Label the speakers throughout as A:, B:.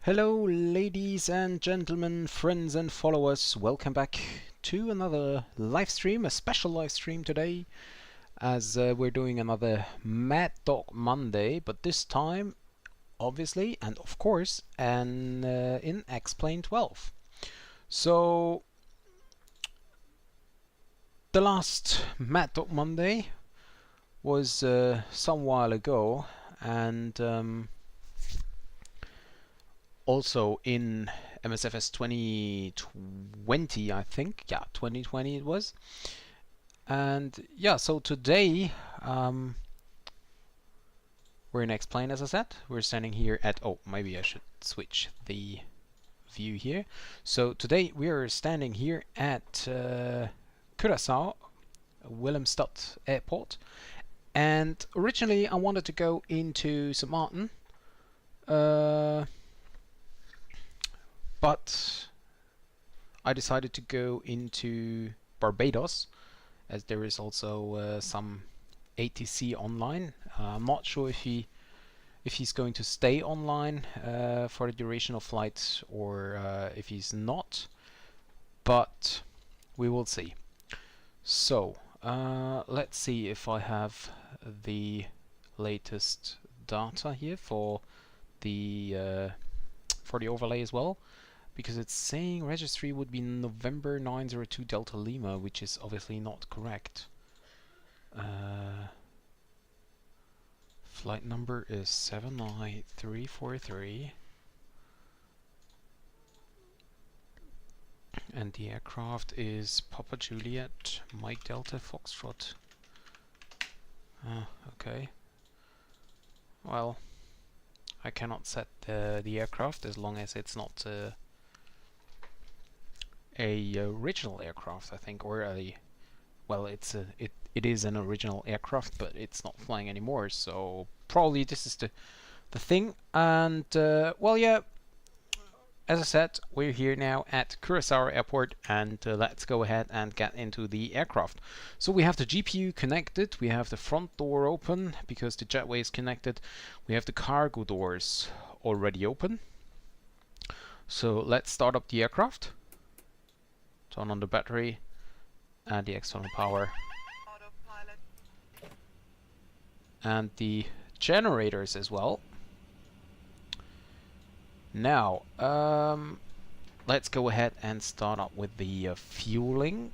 A: Hello ladies and gentlemen, friends and followers, welcome back to another live stream, a special live stream today, as we're doing another Maddog Monday, but this time, obviously, and of course, in XP12. So, the last Maddog Monday was some while ago, and also in MSFS 2020, I think. Yeah, 2020 it was. And yeah, so today we're in X-Plane, as I said. We're standing here at... Oh, maybe I should switch the view here. So today we are standing here at Curaçao, Willemstad Airport. And originally I wanted to go into St. Martin. But I decided to go into Barbados, as there is also some ATC online. I'm not sure if he's going to stay online for the duration of flight, or if he's not, but we will see. So let's see if I have the latest data here for the overlay as well, because it's saying registry would be November 902 Delta Lima, which is obviously not correct. Flight number is 79343, and the aircraft is Papa Juliet Mike Delta Foxtrot. Okay. Well, I cannot set the aircraft as long as it's not a original aircraft, I think, or a... Well, it is an original aircraft, but it's not flying anymore, so probably this is the thing. And well, yeah, as I said, we're here now at Curaçao Airport, and let's go ahead and get into the aircraft. So we have the GPU connected, we have the front door open because the jetway is connected, we have the cargo doors already open. So let's start up the aircraft, turn on the battery and the external power and the generators as well. Now, let's go ahead and start up with the fueling.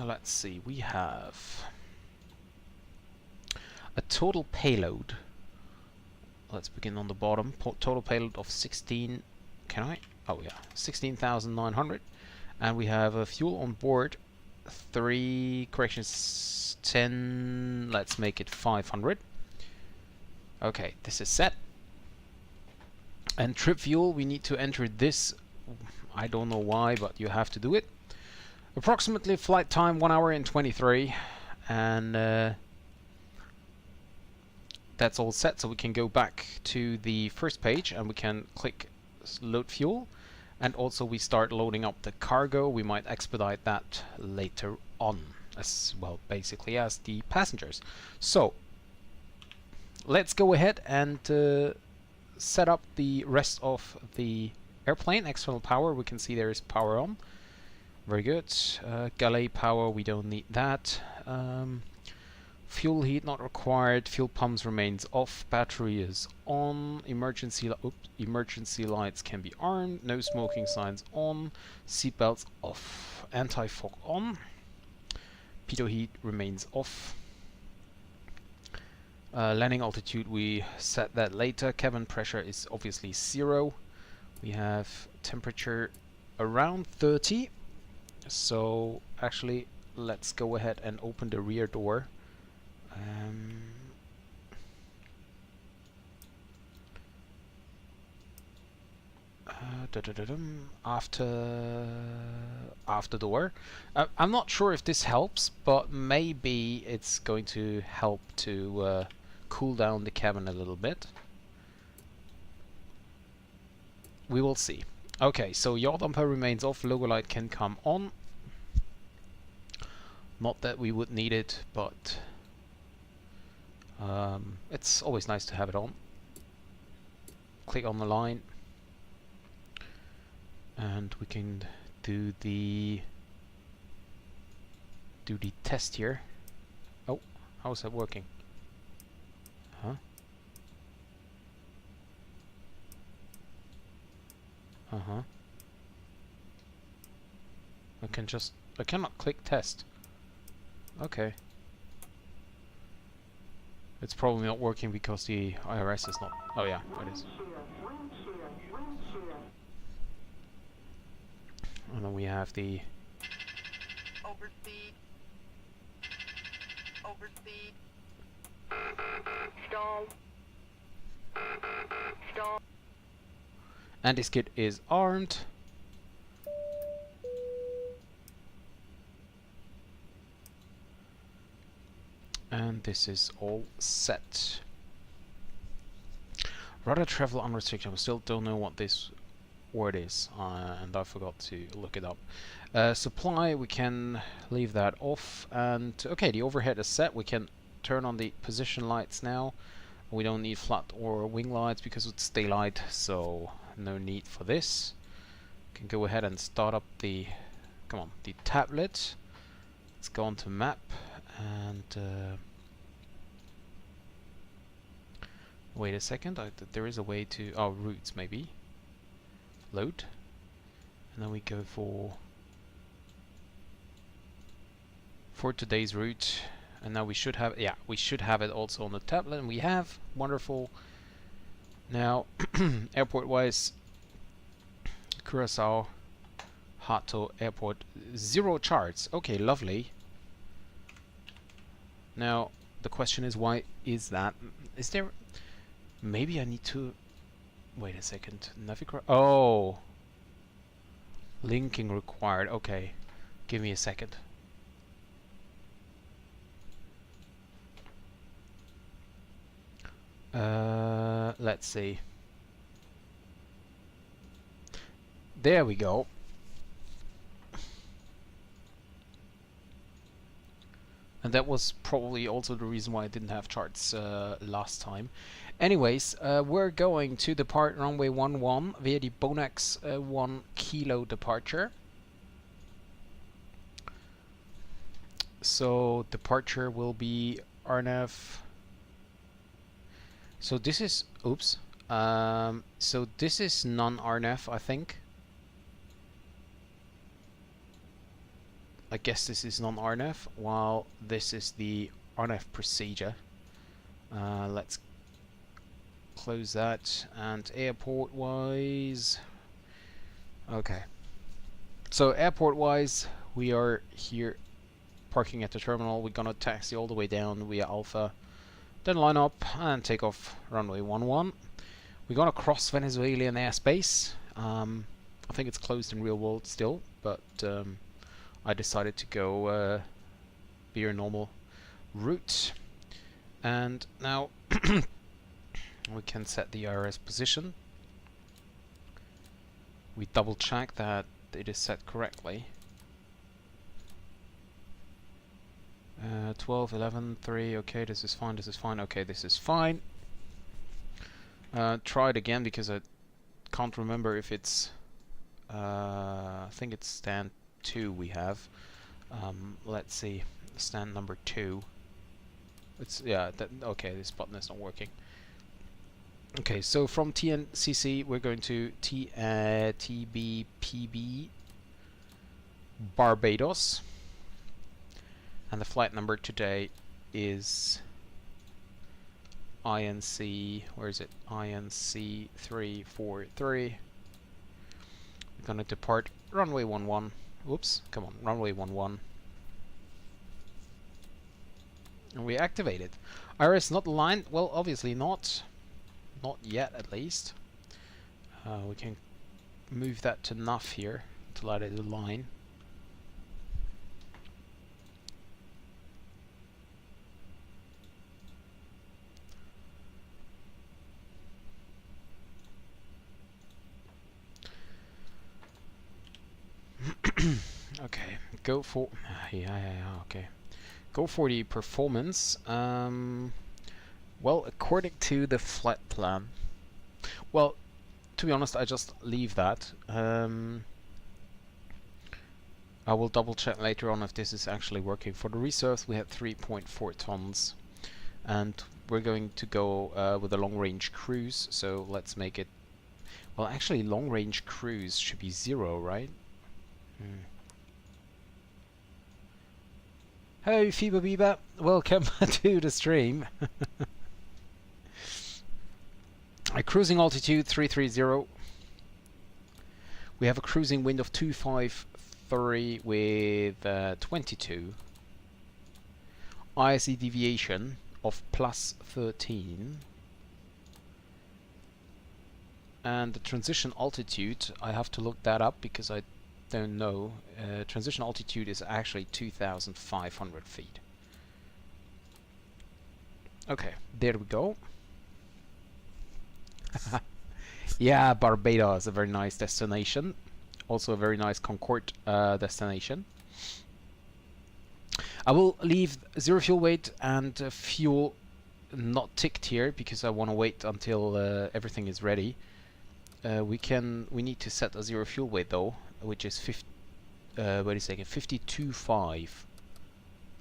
A: Let's see, we have a total payload. Let's begin on the bottom. Total payload of 16. Can I? Oh yeah, 16,900. And we have a fuel on board. 10. Let's make it 500. Okay, this is set. And trip fuel, we need to enter this. I don't know why, but you have to do it. Approximately flight time 1 hour and 23, and that's all set. So we can go back to the first page and we can click load fuel, and also we start loading up the cargo. We might expedite that later on as well, basically as the passengers. So let's go ahead and set up the rest of the airplane. External power, we can see there is power on. Very good. Galley power, we don't need that. Fuel heat not required. Fuel pumps remains off. Battery is on. Emergency lights can be armed. No smoking signs on. Seatbelts off. Anti-fog on. Pitot heat remains off. Landing altitude, we set that later. Cabin pressure is obviously 0. We have temperature around 30. So actually, let's go ahead and open the rear door. After door. I'm not sure if this helps, but maybe it's going to help to cool down the cabin a little bit. We will see. Okay, so yaw damper remains off. Logo light can come on. Not that we would need it, but It's always nice to have it on. Click on the line, and we can do the test here. Oh, how is that working? Huh? Uh-huh. I cannot click test. Okay. It's probably not working because the IRS is not... Oh yeah, it is. And then we have the...
B: Overspeed. Overspeed. Stall. Stall.
A: And this kit is armed. And this is all set. Rather travel unrestricted. I still don't know what this word is, and I forgot to look it up. Supply, we can leave that off. And okay, the overhead is set. We can turn on the position lights now. We don't need flat or wing lights because it's daylight, so no need for this. Can go ahead and start up the the tablet. Let's go on to map, and wait a second, there is a way to... Oh, routes maybe. Load. And then we go for today's route. And now we should have... Yeah, we should have it also on the tablet. And we have. Wonderful. Now, airport-wise, Curacao, Hato Airport, 0 charts. Okay, lovely. Now, the question is, why is that? Is there... Maybe I need to... Wait a second. Navigate... Oh! Linking required. Okay. Give me a second. Let's see. There we go. And that was probably also the reason why I didn't have charts last time. Anyways, we're going to depart runway 11 via the Bonax 1 kilo departure. So departure will be RNAV. So this is... Oops. So this is non-RNAV, I think. I guess this is non-RNAV, while this is the RNAV procedure. Let's close that. And airport-wise... Okay. So airport-wise, we are here parking at the terminal. We're gonna taxi all the way down via Alpha, then line up and take off runway 11. We're gonna cross Venezuelan airspace. I think it's closed in real world still, but I decided to go be your normal route. And now we can set the IRS position. We double check that it is set correctly. 12, 11, 3, okay, this is fine, okay, this is fine. Try it again because I can't remember if it's... I think it's stand 2 we have. Let's see, stand number 2. It's... yeah, okay, this button is not working. Okay, so from TNCC we're going to TBPB Barbados. And the flight number today is INC, where is it? INC 343. We're gonna depart runway 11. Whoops, come on, runway 11. And we activate it. IRS not aligned? Well, obviously not. Not yet, at least. We can move that to NUF here to let it align. Okay, go for... yeah, okay. Go for the performance. Well, according to the flight plan, well, to be honest, I just leave that. I will double check later on if this is actually working. For the reserves, we had 3.4 tons, and we're going to go with a long-range cruise. So let's make it. Well, actually, long-range cruise should be 0, right? Hey, Fiba Biba, welcome to the stream. A cruising altitude 330. We have a cruising wind of 253 with 22. ISE deviation of plus 13. And the transition altitude, I have to look that up because I don't know. Transition altitude is actually 2,500 feet. Okay, there we go. Yeah, Barbados, a very nice destination. Also a very nice Concorde destination. I will leave 0 fuel weight and fuel not ticked here because I want to wait until everything is ready. We need to set a 0 fuel weight though, which is 52.5.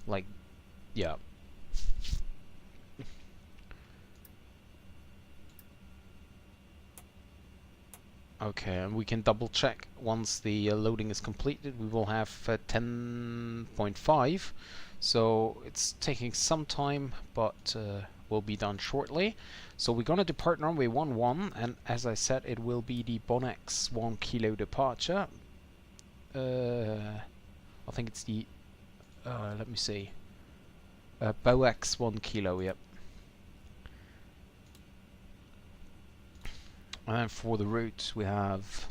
A: Like, yeah. Okay, and we can double check once the loading is completed. We will have 10.5, so it's taking some time, but will be done shortly. So we're gonna depart runway 11, and as I said, it will be the Bonex 1 kilo departure. I think it's the let me see, Boex 1 kilo. Yep. And for the route we have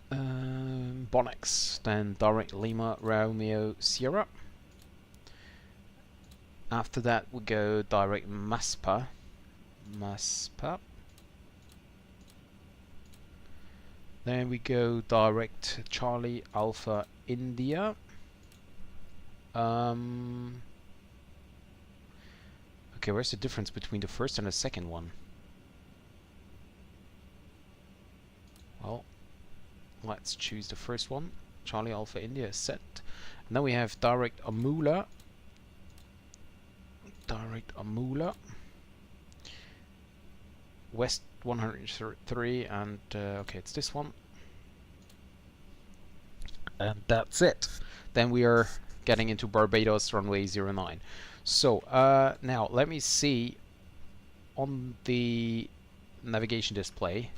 A: Bonex, then direct Lima Romeo Sierra. After that we go direct Maspa. Then we go direct Charlie Alpha India. Okay, where's the difference between the first and the second one? Well, let's choose the first one. Charlie Alpha India is set. And then we have direct Amula. West 103, and okay, it's this one. And that's it. Then we are getting into Barbados runway 09. So now let me see on the navigation display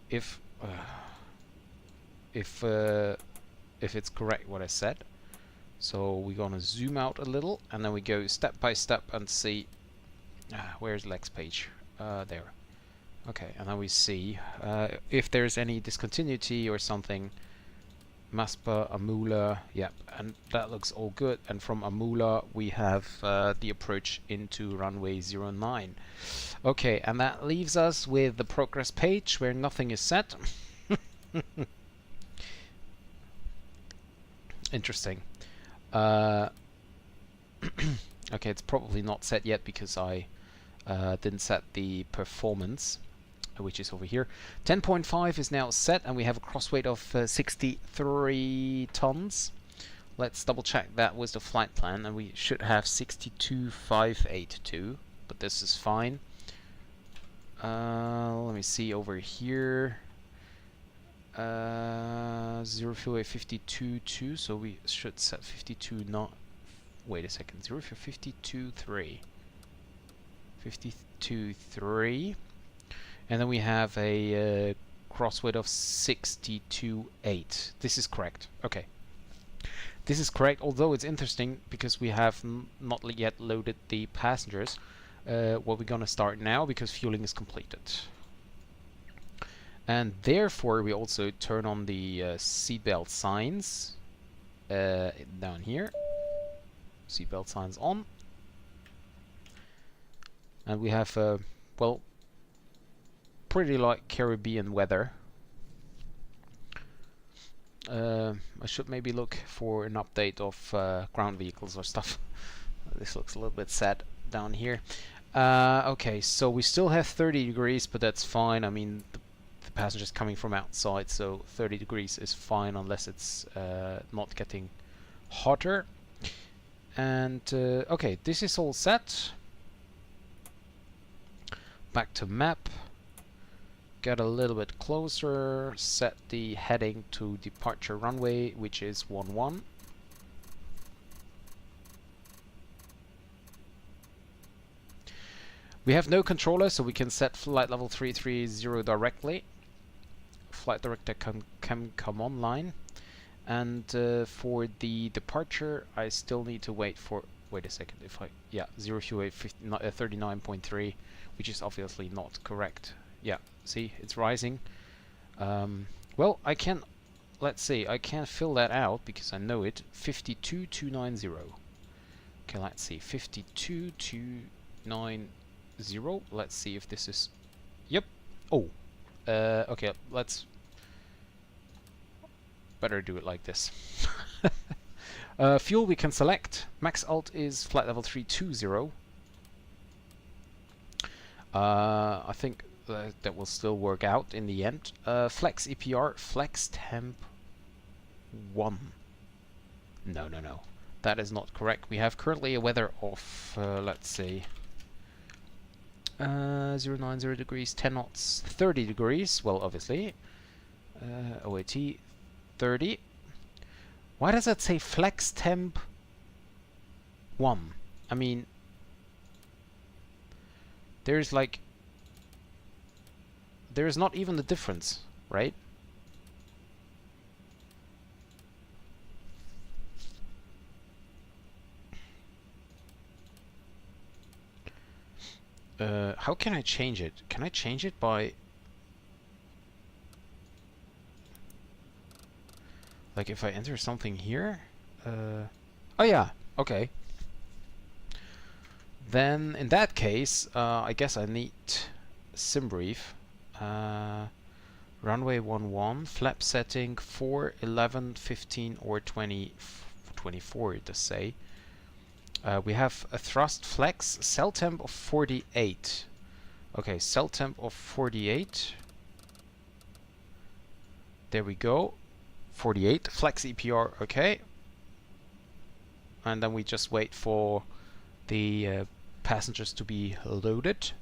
A: if it's correct what I said. So we're gonna zoom out a little, and then we go step by step and see where's Lex page. There. Okay, and then we see if there's any discontinuity or something. Maspa, Amula, yep, and that looks all good. And from Amula we have the approach into runway 09. Okay, and that leaves us with the progress page where nothing is set. Interesting. Okay, it's probably not set yet because I didn't set the performance, which is over here. 10.5 is now set, and we have a cross weight of 63 tons. Let's double check that was the flight plan, and we should have 62,582, but this is fine. Let me see over here. 0 fuel weight 52.2, so we should set 52 not. Wait a second, 0 fuel 52.3. 52.3. And then we have a cross weight of 62.8. This is correct. Okay. This is correct, although it's interesting because we have not yet loaded the passengers. What we're gonna start now because fueling is completed. And therefore we also turn on the seatbelt signs down here. Seatbelt signs on. And we have, well, pretty like Caribbean weather. I should maybe look for an update of ground vehicles or stuff. This looks a little bit sad down here. Okay, so we still have 30 degrees, but that's fine. I mean, the passenger's coming from outside, so 30 degrees is fine unless it's not getting hotter. And okay, this is all set. Back to map. Get a little bit closer. Set the heading to departure runway, which is 11. We have no controller, so we can set flight level 330 directly. Flight director can come online. And for the departure, I still need to wait for... Wait a second, if I... Yeah, 0 fuel weight 39.3, which is obviously not correct. Yeah, see, it's rising. Well, I can... Let's see, I can fill that out because I know it. 52,290. Okay, let's see, 52,290. Let's see if this is... Yep. Oh. Okay, let's... Better do it like this. Fuel we can select. Max alt is flight level 320. I think that will still work out in the end. Flex EPR, flex temp 1. No. That is not correct. We have currently a weather of, let's see, 090 degrees, 10 knots, 30 degrees. Well, obviously. OAT 30. Why does that say flex temp 1? I mean, there's like... There's not even the difference, right? How can I change it? Can I change it by... Like if I enter something here? Oh yeah, okay. Then in that case, I guess I need sim brief. Runway 11, flap setting 4, 11, 15 or 20, 24 it does say. We have a thrust flex, cell temp of 48. Okay, cell temp of 48. There we go. 48. Flex EPR, okay. And then we just wait for the passengers to be loaded.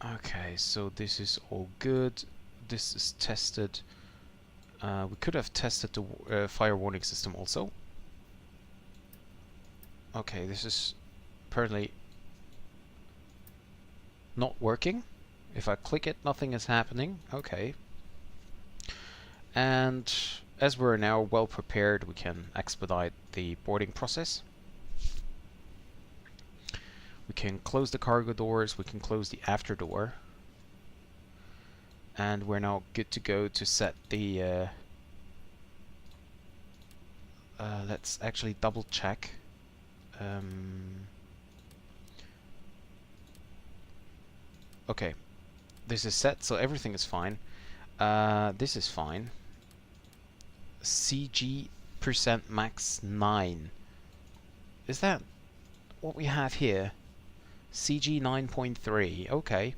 A: Okay, so this is all good. This is tested. We could have tested the fire warning system also. Okay, this is apparently not working. If I click it, nothing is happening. Okay. And as we're now well prepared, we can expedite the boarding process. We can close the cargo doors, we can close the after door. And we're now good to go to set the... let's actually double check. Okay, this is set, so everything is fine. This is fine. CG % max 9. Is that what we have here? CG 9.3. Okay.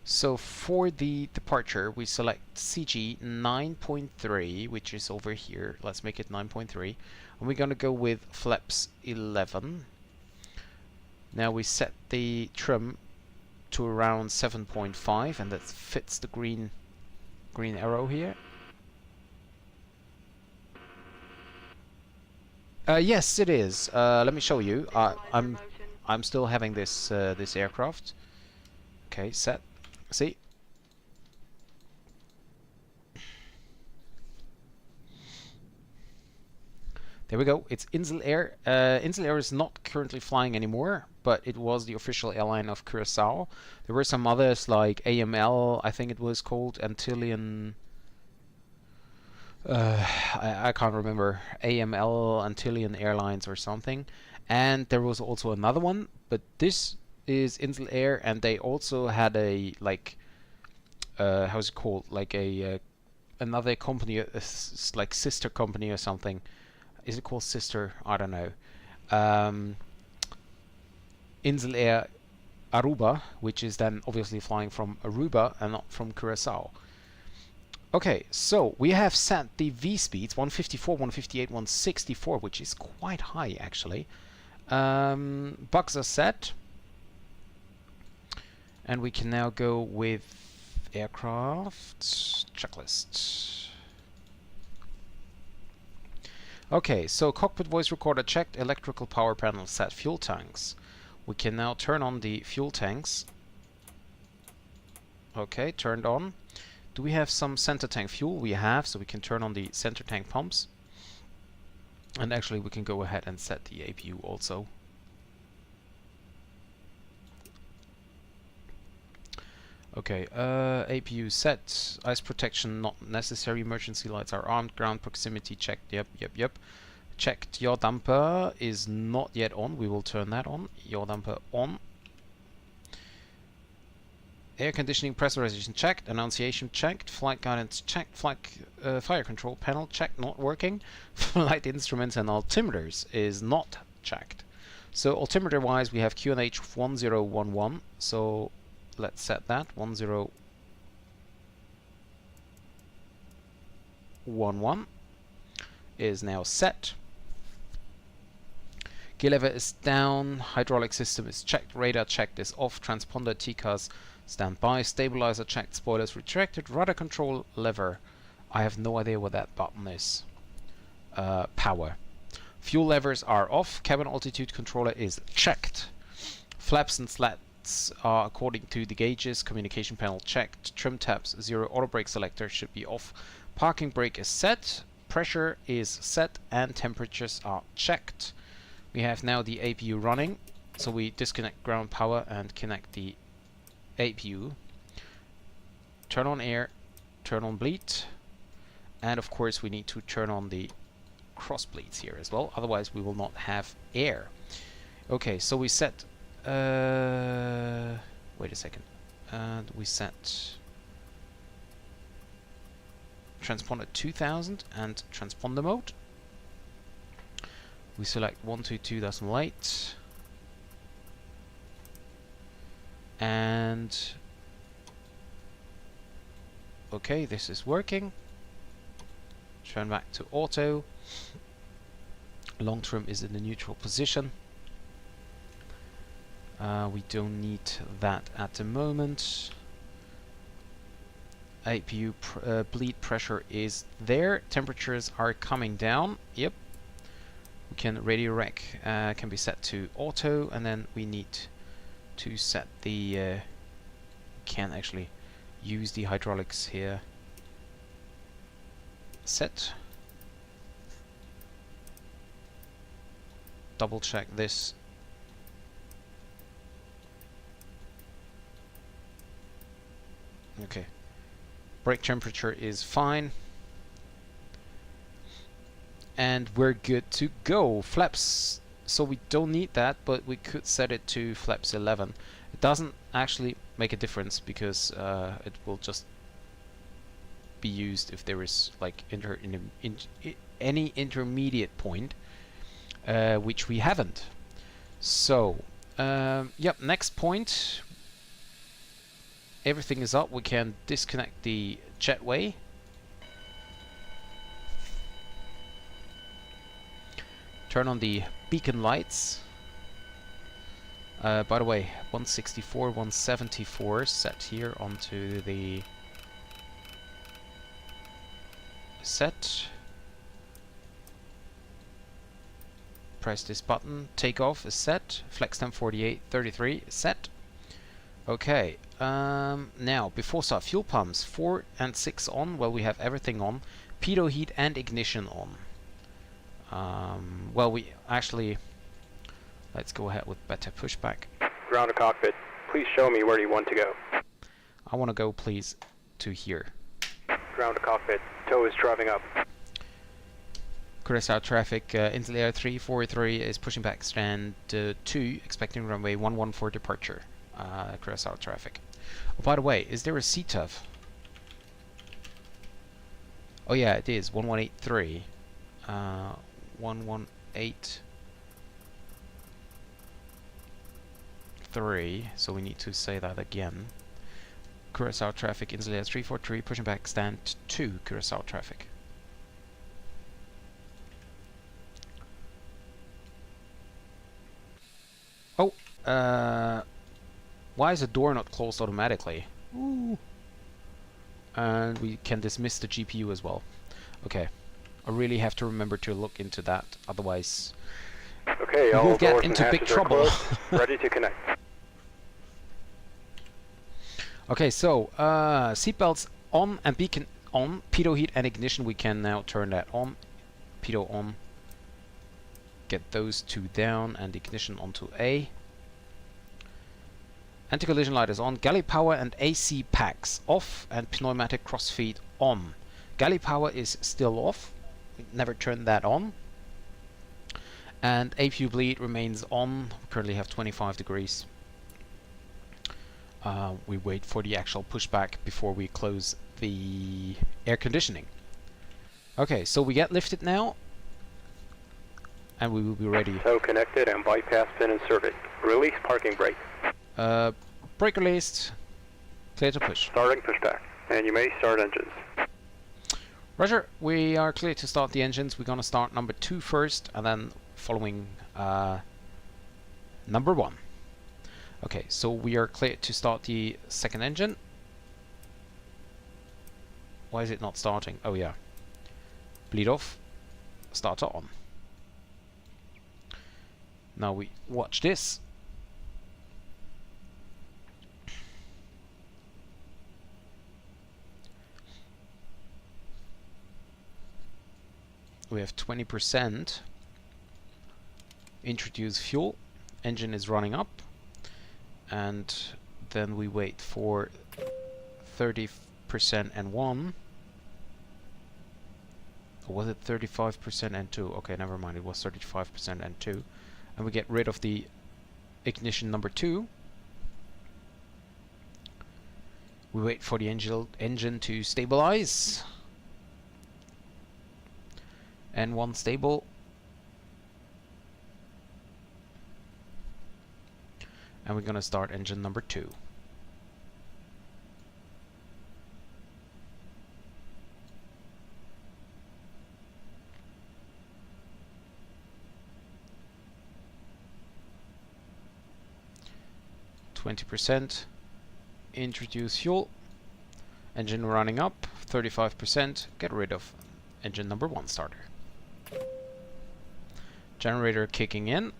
A: So for the departure, we select CG 9.3, which is over here. Let's make it 9.3. And we're going to go with flaps 11. Now we set the trim to around 7.5, and that fits the green arrow here. Yes, it is. Let me show you. I'm still having this this aircraft. Okay, set. See? There we go. It's InselAir. InselAir is not currently flying anymore, but it was the official airline of Curaçao. There were some others like AML, I think it was called, Antillean... I can't remember. AML, Antillean Airlines or something. And there was also another one, but this is InselAir, and they also had a, like... how's it called? Like a another company, like sister company or something. Is it called sister? I don't know. InselAir Aruba, which is then obviously flying from Aruba and not from Curacao. Okay, so we have set the V speeds 154, 158, 164, which is quite high actually. Bugs are set, and we can now go with aircraft checklist. Okay, so cockpit voice recorder checked, electrical power panel set, fuel tanks. We can now turn on the fuel tanks. Okay, turned on. Do we have some center tank fuel? We have, so we can turn on the center tank pumps. And actually we can go ahead and set the APU also. Okay, APU set. Ice protection not necessary. Emergency lights are on. Ground proximity checked. Yep. Checked. Yaw damper is not yet on. We will turn that on. Yaw damper on. Air conditioning pressurization checked. Annunciation checked. Flight guidance checked. Flight fire control panel checked. Not working. Flight instruments and altimeters is not checked. So altimeter wise, we have QNH 1011. So let's set that 1011 is now set. Gear lever is down. Hydraulic system is checked. Radar checked is off. Transponder TCAS standby. Stabilizer checked. Spoilers retracted. Rudder control lever. I have no idea what that button is. Power. Fuel levers are off. Cabin altitude controller is checked. Flaps and slats are according to the gauges. Communication panel checked. Trim tabs 0. Auto brake selector should be off. Parking brake is set. Pressure is set and temperatures are checked. We have now the APU running, so we disconnect ground power and connect the APU. Turn on air, turn on bleed, and of course we need to turn on the cross bleeds here as well, otherwise we will not have air. Okay, so we set wait a second, and we set transponder 2000 and transponder mode. We select 122.8 and okay, this is working. Turn back to auto. Long trim is in the neutral position. We don't need that at the moment. APU bleed pressure is there. Temperatures are coming down. Yep. We can radio rec can be set to auto, and then we need to set the can actually use the hydraulics here. Set. Double check this. Okay. Brake temperature is fine. And we're good to go. Flaps, so we don't need that, but we could set it to flaps 11. It doesn't actually make a difference because it will just be used if there is like any intermediate point, which we haven't. So, yep, next point. Everything is up. We can disconnect the jetway. Turn on the beacon lights. By the way, 164, 174 set here onto the set. Press this button. Takeoff is set. Flex time 48, 33 is set. Okay. Now, before start, fuel pumps 4 and 6 on. Well, we have everything on. Pitot heat and ignition on. Well, we actually, let's go ahead with better pushback.
B: Ground to cockpit, please show me where you want to go.
A: I want to go, please, to here.
B: Ground to cockpit, tow is driving up.
A: Curacao traffic, InselAir 343 is pushing back stand 2, expecting runway 11 for departure. Curacao traffic. Oh, by the way, is there a CTUF? Oh yeah, it is 1183. 1183. So we need to say that again. Curacao traffic, InselAir 343, pushing back stand 2, Curacao traffic. Oh, why is the door not closed automatically? Ooh. And we can dismiss the GPU as well. Okay, I really have to remember to look into that, otherwise
B: Okay,
A: we
B: all
A: will get
B: doors and
A: into big
B: hatches are
A: trouble.
B: closed. Ready to connect.
A: Okay, so seatbelts on and beacon on, pitot heat and ignition, we can now turn that on. Pitot on. Get those two down and ignition onto A. Anti-collision light is on. Galley power and AC packs off and pneumatic crossfeed on. Galley power is still off. We never turned that on. And APU bleed remains on. We currently have 25 degrees. We wait for the actual pushback before we close the air conditioning. Okay, so we get lifted now. And we will be ready.
B: So connected and bypass pin inserted. Release parking brake.
A: Brake released. Clear to push.
B: Starting pushback. And you may start engines.
A: Roger, we are clear to start the engines. We're gonna start number 2 first, and then following number 1. Okay, so we are clear to start the second engine. Why is it not starting? Oh yeah. Bleed off. Starter on. Now we watch this. We have 20%. Introduce fuel. Engine is running up. And then we wait for 30% and 1. Or was it 35% and 2? Okay, never mind. It was 35% and 2. And we get rid of the ignition number 2. We wait for the engine to stabilize. N1 stable. And we're gonna start engine number 2. %. Introduce fuel. Engine running up. 35%. Get rid of engine number 1 starter. Generator kicking in.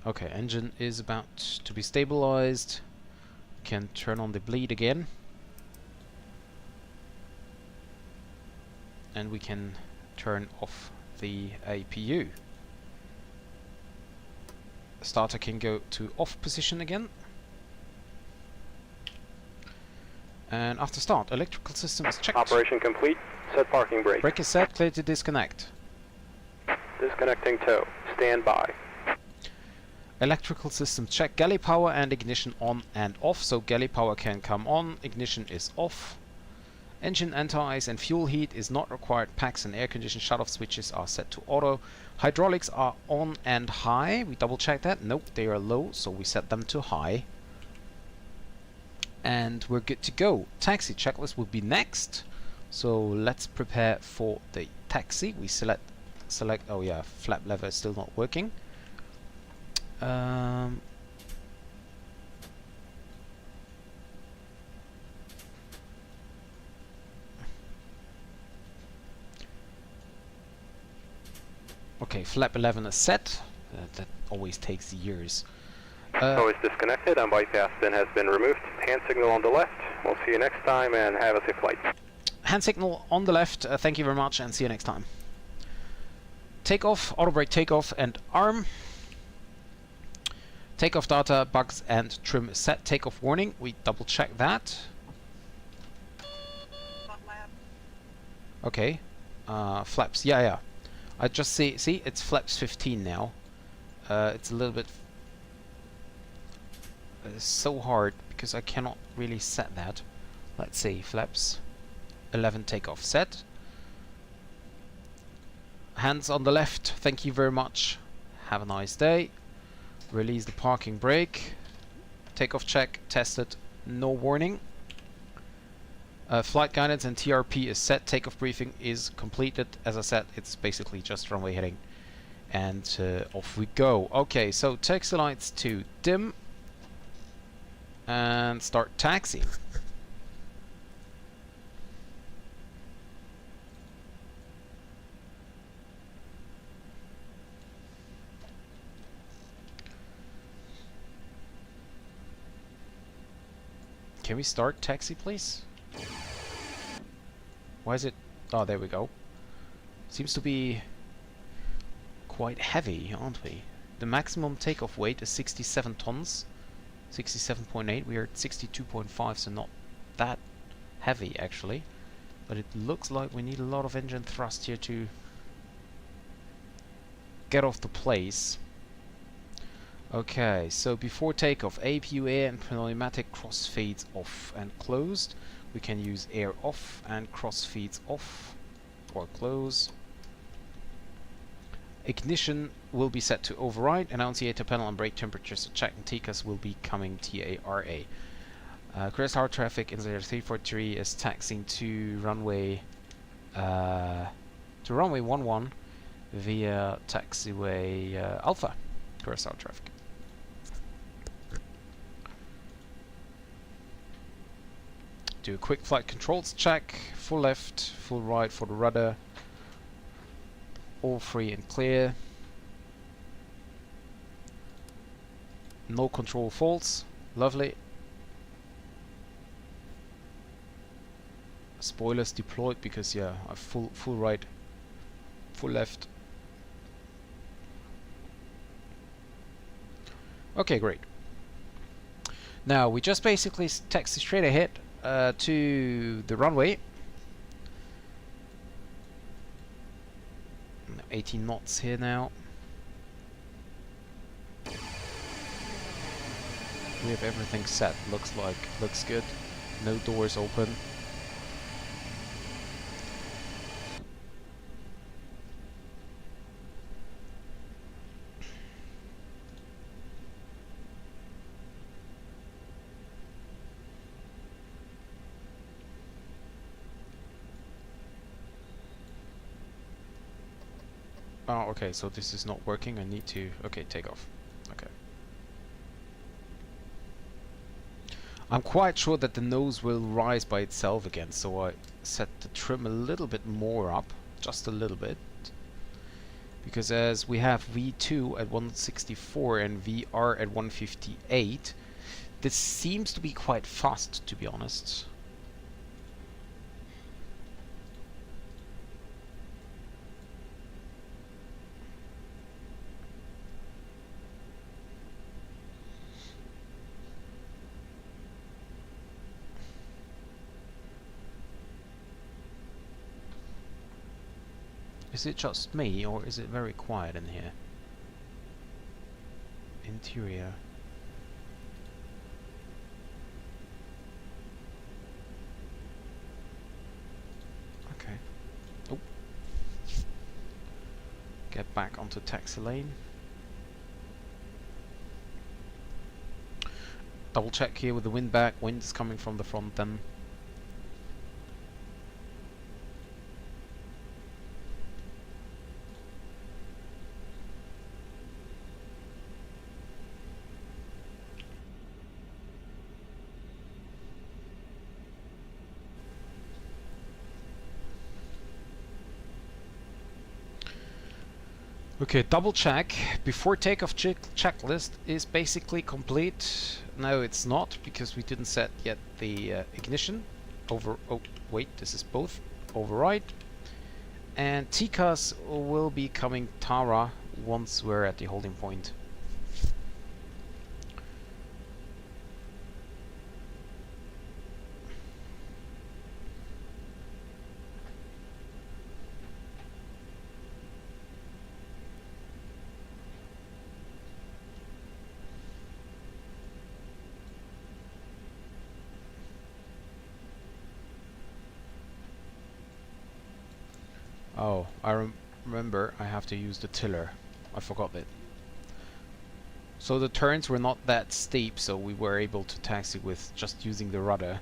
A: Okay, engine is about to be stabilized. Can turn on the bleed again. And we can turn off the APU. Starter can go to off position again. And after start, electrical system is checked.
B: Operation complete. Set parking brake.
A: Brake is set, clear to disconnect.
B: Disconnecting tow. Stand by.
A: Electrical system check. Galley power and ignition on and off. So galley power can come on, ignition is off. Engine anti-ice and fuel heat is not required. Packs and air condition shut-off switches are set to auto. Hydraulics are on and high. We double check that. Nope, they are low, so we set them to high. And we're good to go. Taxi checklist will be next. So let's prepare for the taxi. We select. Oh yeah, flap lever is still not working. Okay, flap 11 is set. That always takes years.
B: Tow is disconnected and bypass pin has been removed. Hand signal on the left. We'll see you next time and have a safe flight.
A: Hand signal on the left. Thank you very much and see you next time. Takeoff, auto brake takeoff and arm. Takeoff data, bugs and trim set. Takeoff warning. We double check that. Okay. Flaps. Yeah. I just see it's flaps 15 now. It's a little bit so hard because I cannot really set that. Let's see, flaps 11 takeoff set. Hands on the left, thank you very much. Have a nice day. Release the parking brake. Takeoff check, tested, no warning. Flight guidance and TRP is set. Takeoff briefing is completed. As I said, it's basically just runway heading. And off we go. Okay, so taxi lights to dim. And start taxiing. Can we start taxi, please? Why is it... Oh, there we go. Seems to be quite heavy, aren't we? The maximum takeoff weight is 67 tons. 67.8. We are at 62.5, so not that heavy, actually. But it looks like we need a lot of engine thrust here to get off the place. Okay, so before takeoff, APU air and pneumatic crossfades off and closed. We can use air off and crossfades off or close. Ignition will be set to override. Annunciator panel and brake temperatures check, and TCAS will be coming TARA. Cross hard traffic InselAir 343 is taxiing to runway 11 via taxiway Alpha. Cross hard traffic. Do a quick flight controls check. Full left, full right for the rudder. All free and clear. No control faults. Lovely. Spoilers deployed because yeah, I full right, full left. Okay, great. Now we just basically taxi straight ahead to the runway. 18 knots here now. We have everything set. Looks good. No doors open. Oh, okay, so this is not working. I need to... Okay, take off. Okay. I'm quite sure that the nose will rise by itself again, so I set the trim a little bit more up. Just a little bit. Because as we have V2 at 164 and VR at 158, this seems to be quite fast, to be honest. Is it just me, or is it very quiet in here? Interior. Okay. Oh. Get back onto taxi lane. Double check here with the wind back. Wind is coming from the front then. Okay, double check. Before takeoff checklist is basically complete. No, it's not, because we didn't set yet the ignition. Oh, wait, this is both. Override. And TCAS will be coming Tara once we're at the holding point. Oh, I remember I have to use the tiller. I forgot it. So the turns were not that steep, so we were able to taxi with just using the rudder.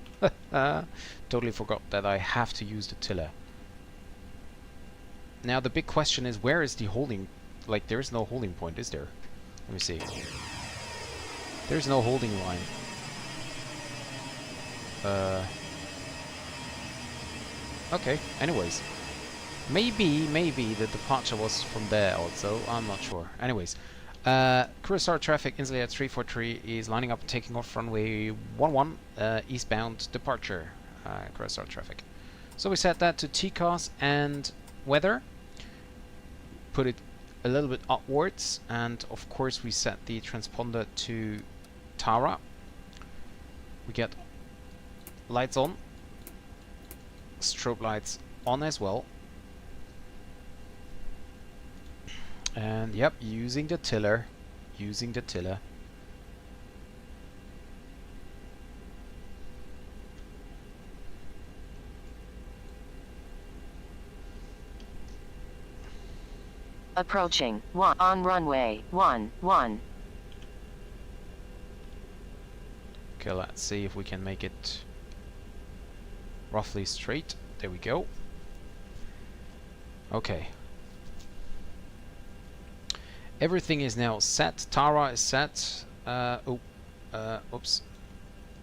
A: Totally forgot that I have to use the tiller. Now the big question is, where is the holding? Like, there is no holding point, is there? Let me see. There's no holding line. Okay, anyways. Maybe the departure was from there also, I'm not sure. Anyways, QSR traffic, InselAir 343 is lining up and taking off runway 11, eastbound departure, QSR traffic. So we set that to TCAS and weather, put it a little bit upwards, and of course we set the transponder to Tara. We get lights on, strobe lights on as well. And yep, using the tiller.
C: Approaching on runway 11.
A: Okay, let's see if we can make it roughly straight. There we go. Okay. Everything is now set. Tara is set. Oops.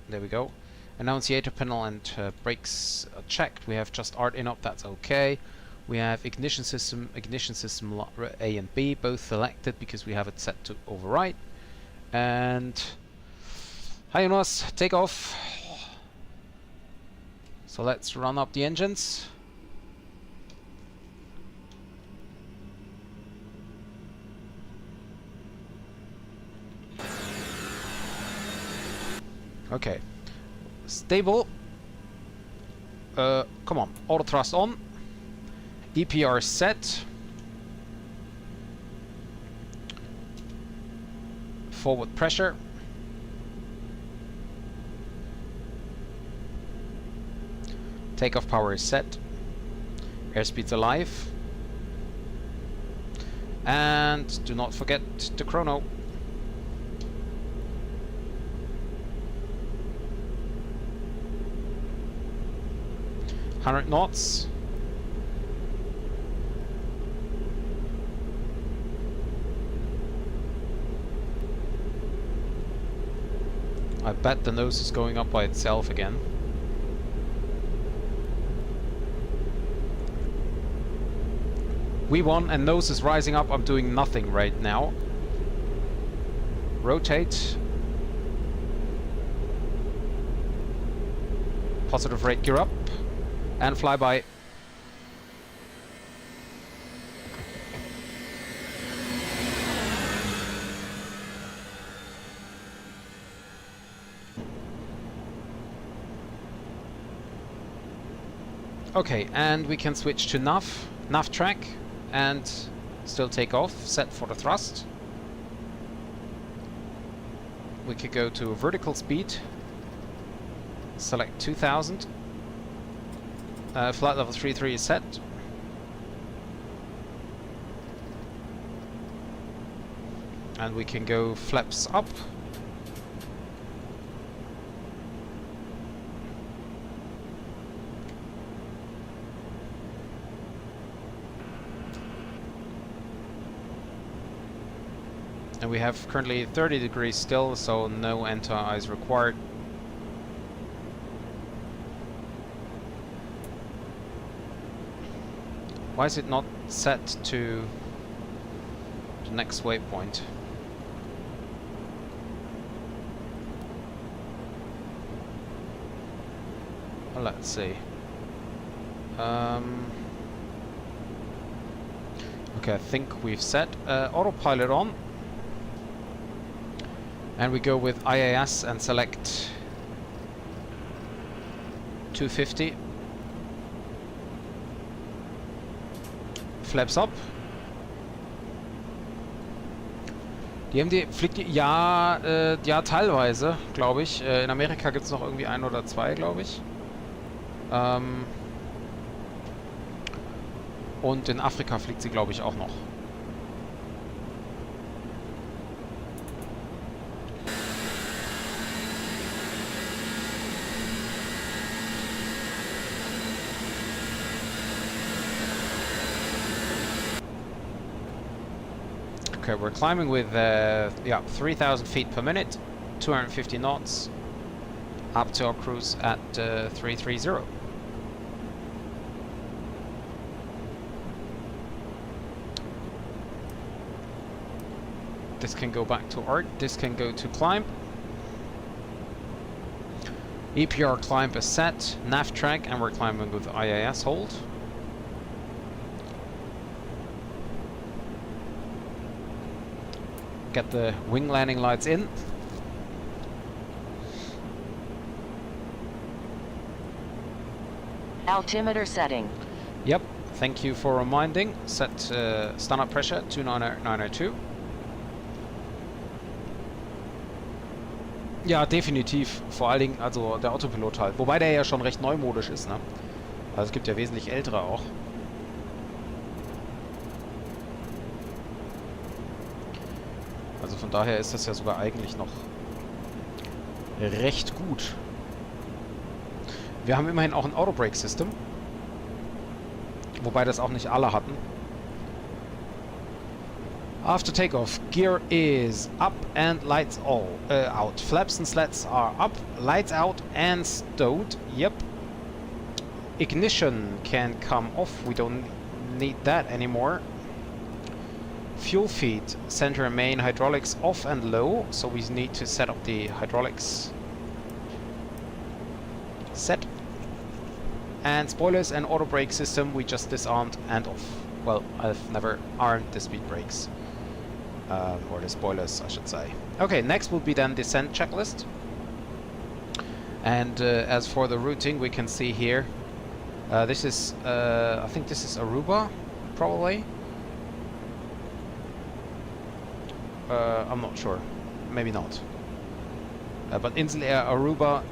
A: There we go. Annunciator panel and brakes checked. We have just art in up. That's okay. We have ignition system A and B both selected because we have it set to override. And hi Jonas, take off. So let's run up the engines. Okay. Stable. Come on. Auto thrust on. EPR set. Forward pressure. Takeoff power is set. Airspeed's alive. And do not forget the chrono. knots. I bet the nose is going up by itself again. We won and nose is rising up. I'm doing nothing right now. Rotate. Positive rate gear up. And fly by. Okay, and we can switch to nav track, and still take off, set for the thrust. We could go to vertical speed, select 2000, flight level 33 is set. And we can go flaps up. And we have currently 30 degrees still, so no anti-ice required. Why is it not set to the next waypoint? Well, let's see. Okay, I think we've set autopilot on. And we go with IAS and select 250. Flaps up. Die MD fliegt die, ja, ja teilweise, glaube ich. In Amerika gibt es noch irgendwie ein oder zwei, glaube ich. Und in Afrika fliegt sie, glaube ich, auch noch. Okay, we're climbing with 3,000 feet per minute, 250 knots, up to our cruise at 330. This can go back to art, this can go to climb. EPR climb is set, nav track, and we're climbing with IAS hold. Get the wing landing lights in.
C: Altimeter setting.
A: Yep, thank you for reminding. Set standard pressure 29902. Ja, definitiv. Vor allen Dingen, also der Autopilot halt. Wobei der ja schon recht neumodisch ist, ne? Also es gibt ja wesentlich ältere auch. Also von daher ist das ja sogar eigentlich noch recht gut. Wir haben immerhin auch ein Auto-Brake-System. Wobei das auch nicht alle hatten. After takeoff, gear is up and lights all out. Flaps and slats are up, lights out and stowed. Yep. Ignition can come off. We don't need that anymore. Fuel feed, center and main hydraulics off and low. So we need to set up the hydraulics. Set. And spoilers and auto brake system we just disarmed and off. Well, I've never armed the speed brakes. Or the spoilers, I should say. Okay, next will be then descent checklist. And as for the routing, we can see here. This is, I think this is Aruba, probably. I'm not sure. Maybe not. But InselAir Aruba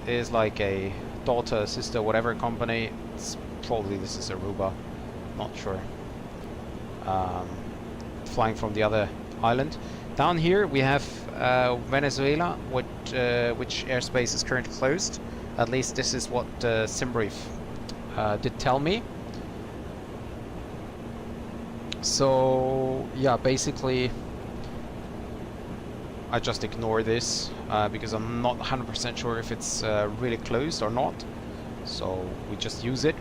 A: is like a daughter, sister, whatever company. It's probably this is Aruba. Not sure. Flying from the other island. Down here we have Venezuela, which airspace is currently closed. At least this is what SimBrief did tell me. So yeah, basically I just ignore this because I'm not 100% sure if it's really closed or not. So we just use it.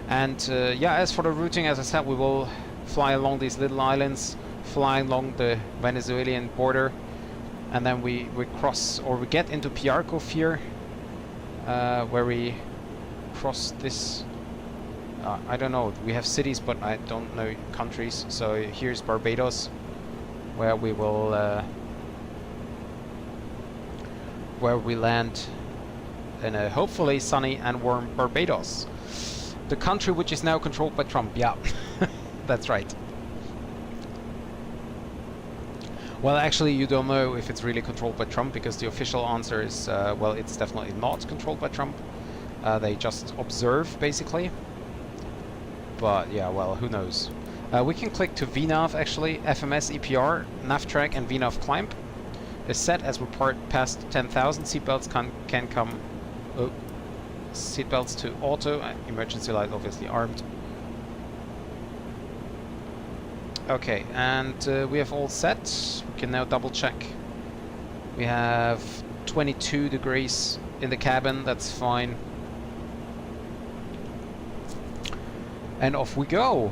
A: And yeah, as for the routing, as I said, we will fly along these little islands, fly along the Venezuelan border, and then we cross, or we get into Piarco here, where we cross this. I don't know. We have cities, but I don't know countries. So here's Barbados, where we will where we land in a hopefully sunny and warm Barbados, the country which is now controlled by Trump. Yeah, that's right. Well, actually, you don't know if it's really controlled by Trump, because the official answer is, well, it's definitely not controlled by Trump. They just observe, basically. But yeah, well, who knows. We can click to VNAV, actually. FMS, EPR, nav track, and VNAV climb is set as we part past 10,000. Seatbelts can come. Oh, seatbelts to auto. Emergency light, obviously armed. Okay, and we have all set. We can now double check. We have 22 degrees in the cabin, that's fine. And off we go.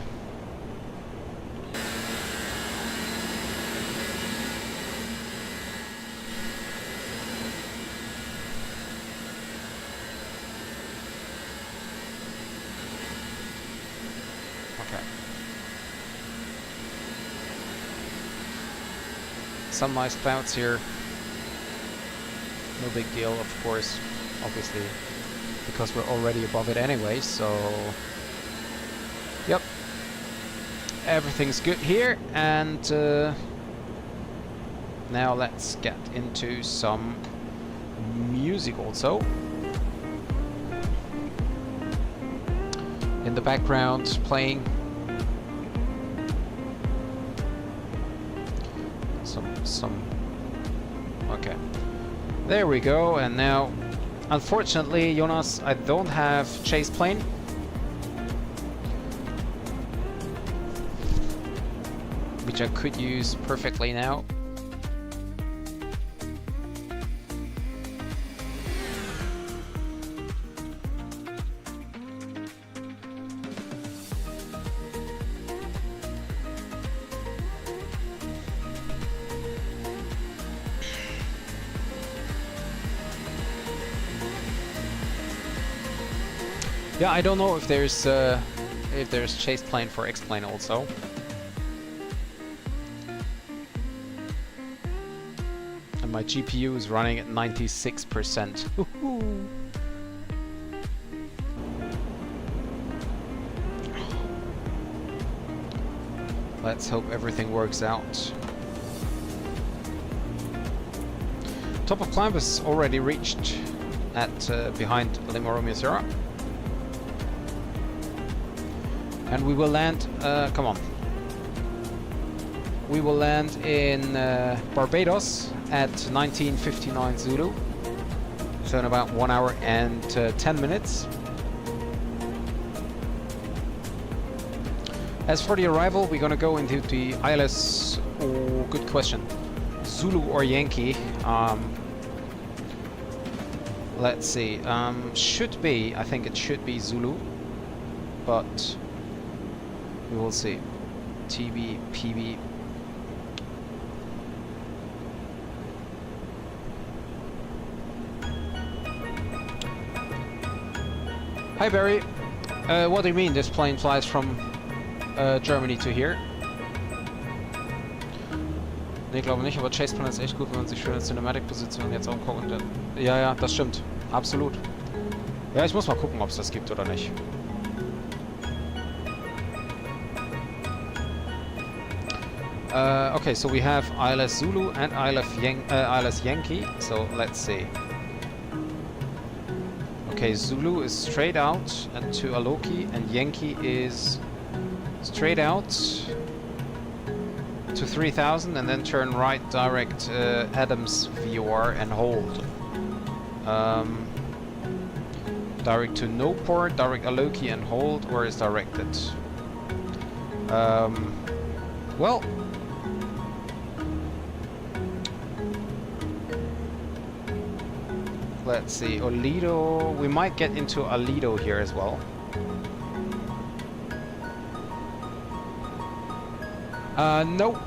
A: Some nice clouds here. No big deal, of course, obviously, because we're already above it anyway, so yep, everything's good here. And now let's get into some music also. In the background playing some... Okay. There we go, and now, unfortunately, Jonas, I don't have chase plane. Which I could use perfectly now. Yeah, I don't know if there's chase plane for X plane also. And my GPU is running at 96%. Let's hope everything works out. Top of climb is already reached at behind Lima Romeo Sierra. And we will land, come on. We will land in Barbados at 19:59 Zulu. So in about 1 hour and 10 minutes. As for the arrival, we're gonna go into the ILS, oh, good question. Zulu or Yankee? Let's see, should be, I think it should be Zulu, but we will see. TB, PB. Hi Barry, what do you mean this plane flies from Germany to here? Nee, glaube nicht, aber Chase Plan ist echt gut, wenn man sich schöne Cinematic-Positionen jetzt anguckt. Und ja, ja, das stimmt. Absolut. Ja, ich muss mal gucken, ob es das gibt oder nicht. Okay, so we have ILS Zulu and ILS Yankee, so let's see. Okay, Zulu is straight out and to Aloki, and Yankee is straight out to 3000 and then turn right direct Adams VOR and hold. Direct to no port, direct Aloki and hold, or is directed? Well, let's see, Olido, we might get into Olido here as well. No,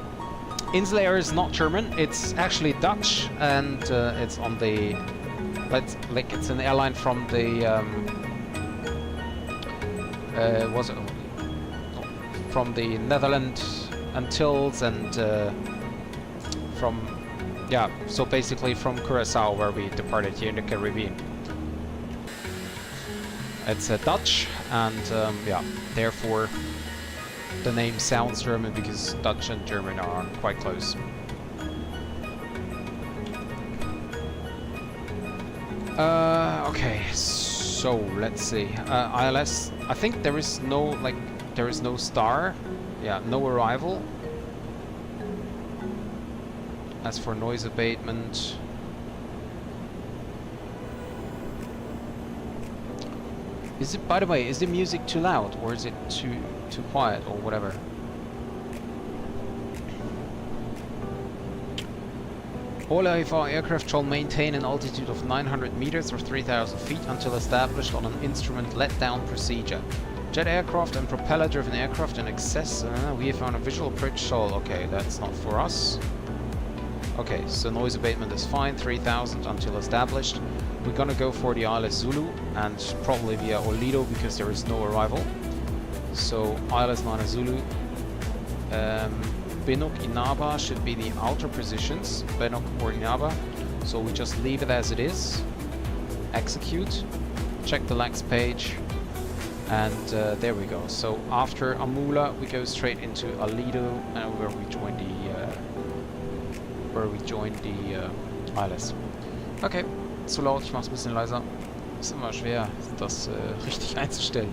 A: InselAir is not German, it's actually Dutch, and it's on the, it's an airline from the, was it, from the Netherlands, Antilles, and from, yeah, so basically from Curacao, where we departed here in the Caribbean. It's Dutch, and yeah, therefore the name sounds German because Dutch and German are quite close. Okay, so let's see. ILS, I think there is no, there is no star. Yeah, no arrival. As for noise abatement, is it, by the way, is the music too loud or is it too quiet or whatever? All AFR aircraft shall maintain an altitude of 900 meters or 3,000 feet until established on an instrument let-down procedure. Jet aircraft and propeller-driven aircraft in excess, we have found a visual approach shall, okay, that's not for us. Okay, so noise abatement is fine, 3000 until established. We're gonna go for the ILS Zulu and probably via Olido because there is no arrival. So ILS 9 Zulu. Binok Inaba should be the outer positions, Binok or Inaba. So we just leave it as it is. Execute. Check the lags page. And there we go. So after Amula we go straight into Olido where we join the ILS. Okay, zu laut, ich mach's ein bisschen leiser. Ist immer schwer, das richtig einzustellen.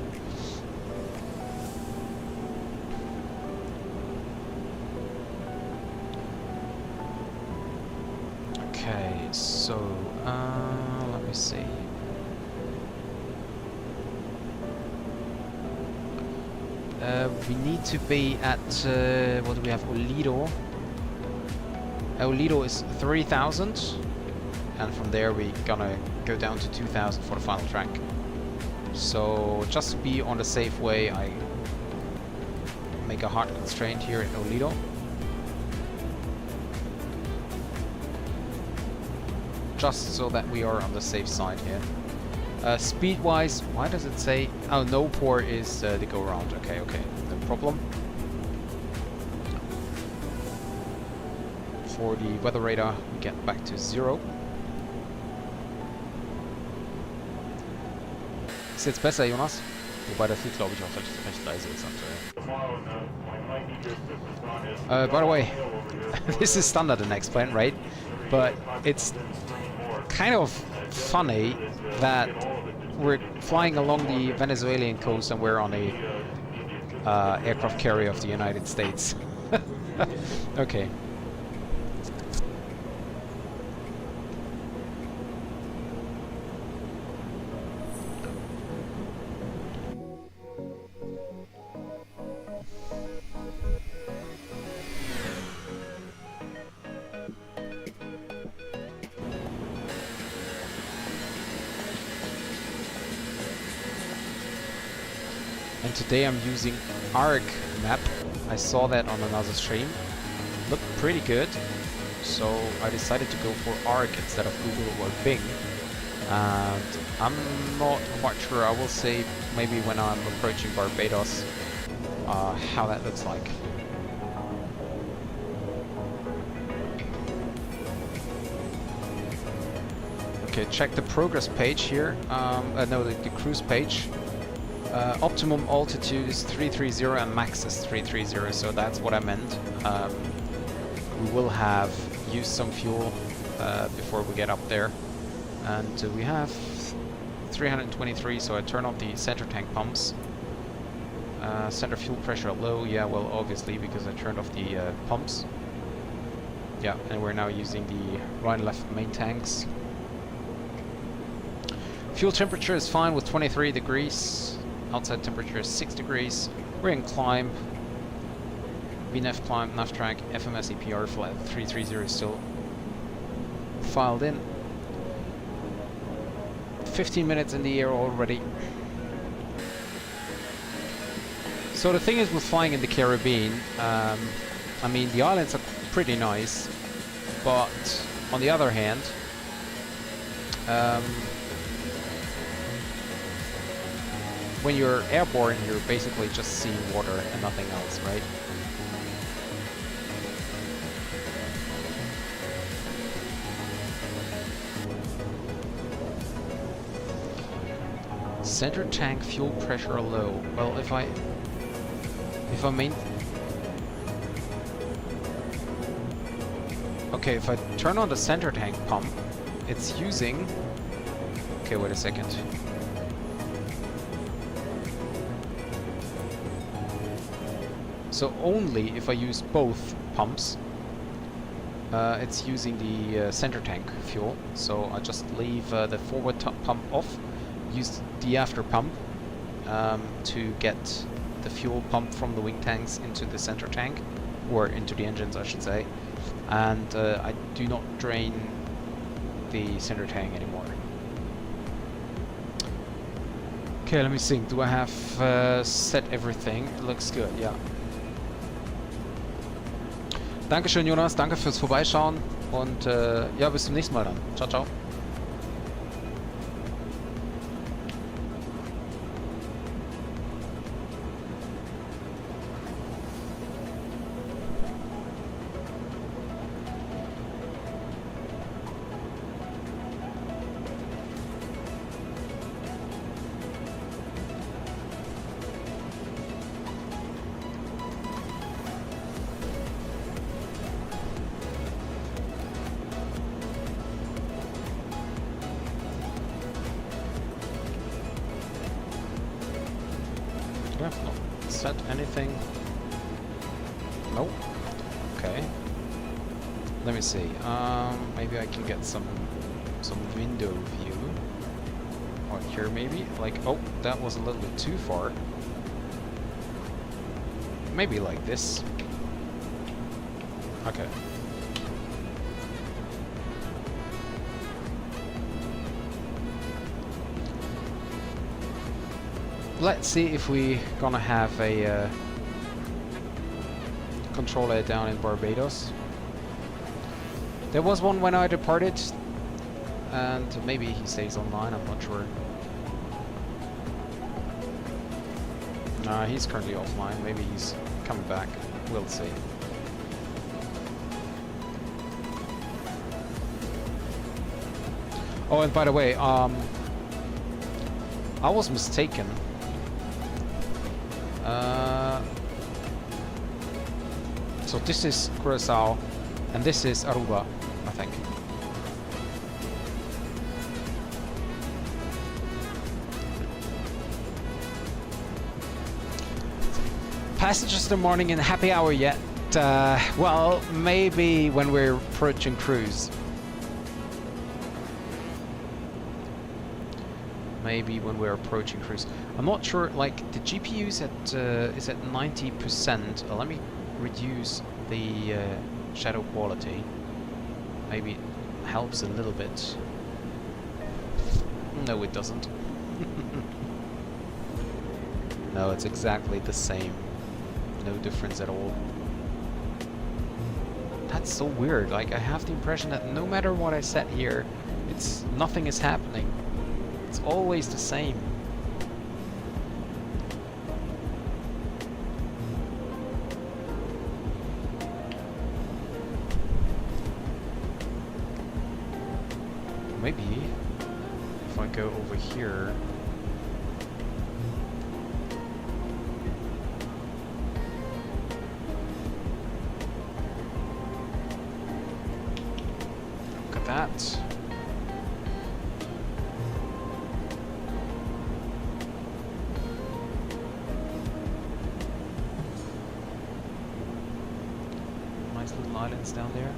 A: see. We need to be at, what do we have, Olido. Olido is 3,000, and from there we're gonna go down to 2,000 for the final track. So just to be on the safe way, I make a hard constraint here in Olido. Just so that we are on the safe side here. Speed-wise, why does it say... Oh, no pour is the go-around. Okay, no problem. For the weather radar, we get back to 0. Ist jetzt besser, Jonas? Wobei das Lied, glaube ich, auch recht leise ist aktuell. By the way, this is standard in X-Plane, right? But it's kind of funny that we're flying along the Venezuelan coast and we're on a aircraft carrier of the United States. Okay. And today I'm using ARC map. I saw that on another stream. Looked pretty good. So I decided to go for ARC instead of Google or Bing. And I'm not quite sure. I will say maybe when I'm approaching Barbados how that looks like. Okay, check the progress page here. No, the cruise page. Optimum altitude is 330 and max is 330, so that's what I meant. We will have used some fuel before we get up there. And we have 323, so I turn off the center tank pumps. Center fuel pressure low, yeah, well, obviously, because I turned off the pumps. Yeah, and we're now using the right and left main tanks. Fuel temperature is fine with 23 degrees. Outside temperature is 6 degrees. We're in climb. VNAV climb, nav track, FMS EPR flat 330 is still filed in. 15 minutes in the air already. So the thing is with flying in the Caribbean, I mean the islands are pretty nice, but on the other hand, when you're airborne, you're basically just seeing water and nothing else, right? Center tank fuel pressure low. Well, if I okay, if I turn on the center tank pump, it's using... Okay, wait a second. So only if I use both pumps, it's using the center tank fuel. So I just leave the forward pump off, use the after pump to get the fuel pumped from the wing tanks into the center tank, or into the engines I should say, and I do not drain the center tank anymore. Okay, let me think. Do I have set everything? It looks good, yeah. Dankeschön, Jonas. Danke fürs Vorbeischauen. Und ja, bis zum nächsten Mal dann. Ciao, ciao. I have not set anything. Nope. Okay. Let me see. Maybe I can get some window view. Right here maybe? Like, oh, that was a little bit too far. Maybe like this. Okay. Let's see if we gonna have a controller down in Barbados. There was one when I departed, and maybe he stays online, I'm not sure. Nah, he's currently offline, maybe he's coming back, we'll see. Oh, and by the way, I was mistaken. So this is Curacao, and this is Aruba, I think. Passengers in the morning in happy hour yet? Well, maybe when we're approaching cruise. Maybe when we're approaching cruise. I'm not sure, like, the GPU is at 90%. Let me reduce the shadow quality. Maybe it helps a little bit. No, it doesn't. No, it's exactly the same. No difference at all. That's so weird. Like, I have the impression that no matter what I set here, nothing is happening. It's always the same. Maybe if I go over here. Look at that. Nice little islands down there.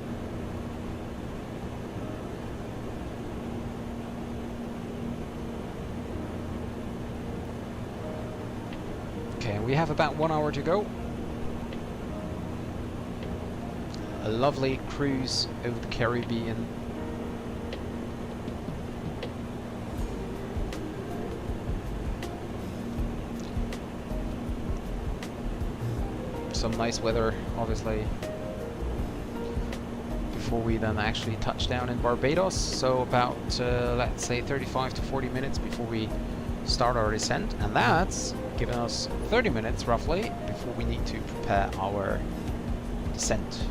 A: Okay, we have about 1 hour to go. A lovely cruise over the Caribbean. Some nice weather, obviously, before we then actually touch down in Barbados. So about, let's say, 35 to 40 minutes before we start our descent. And that's giving us 30 minutes, roughly, before we need to prepare our descent.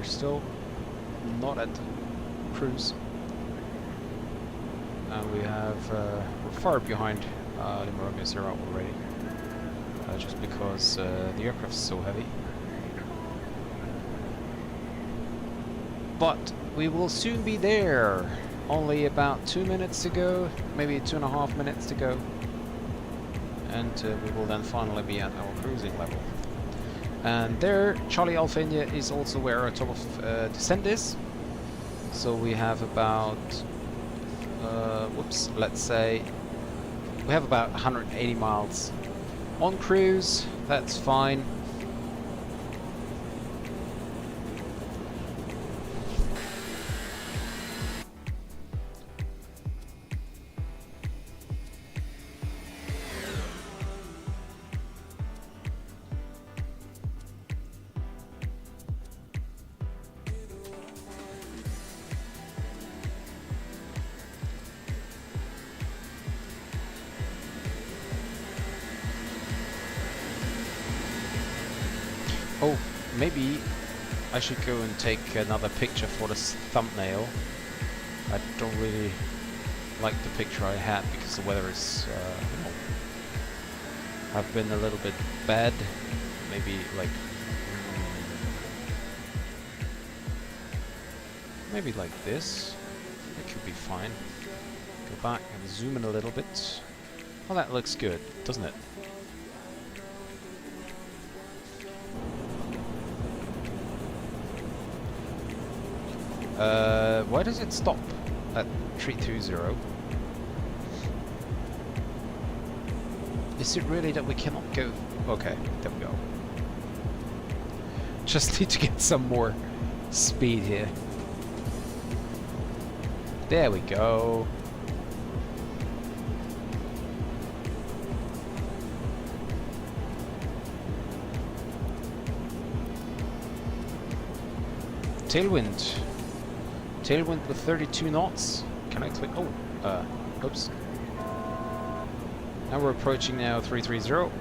A: we're still not at cruise. And we have, we're far behind the Morocco Zero already. Just because the aircraft is so heavy. But we will soon be there. Only about 2 minutes to go, maybe 2.5 minutes to go. And we will then finally be at our cruising level. And there, Charlie Alpha India is also where our top of descent is. So we have about, let's say, we have about 180 miles on cruise. That's fine. Oh, maybe I should go and take another picture for this thumbnail. I don't really like the picture I had because the weather is, you know, have been a little bit bad. Maybe like this. It could be fine. Go back and zoom in a little bit. Oh, that looks good, doesn't it? Why does it stop at 320? Is it really that we cannot go? Okay, there we go. Just need to get some more speed here. There we go. Tailwind. Tailwind with 32 knots. Can I click? Oh, oops. Now we're approaching now 330.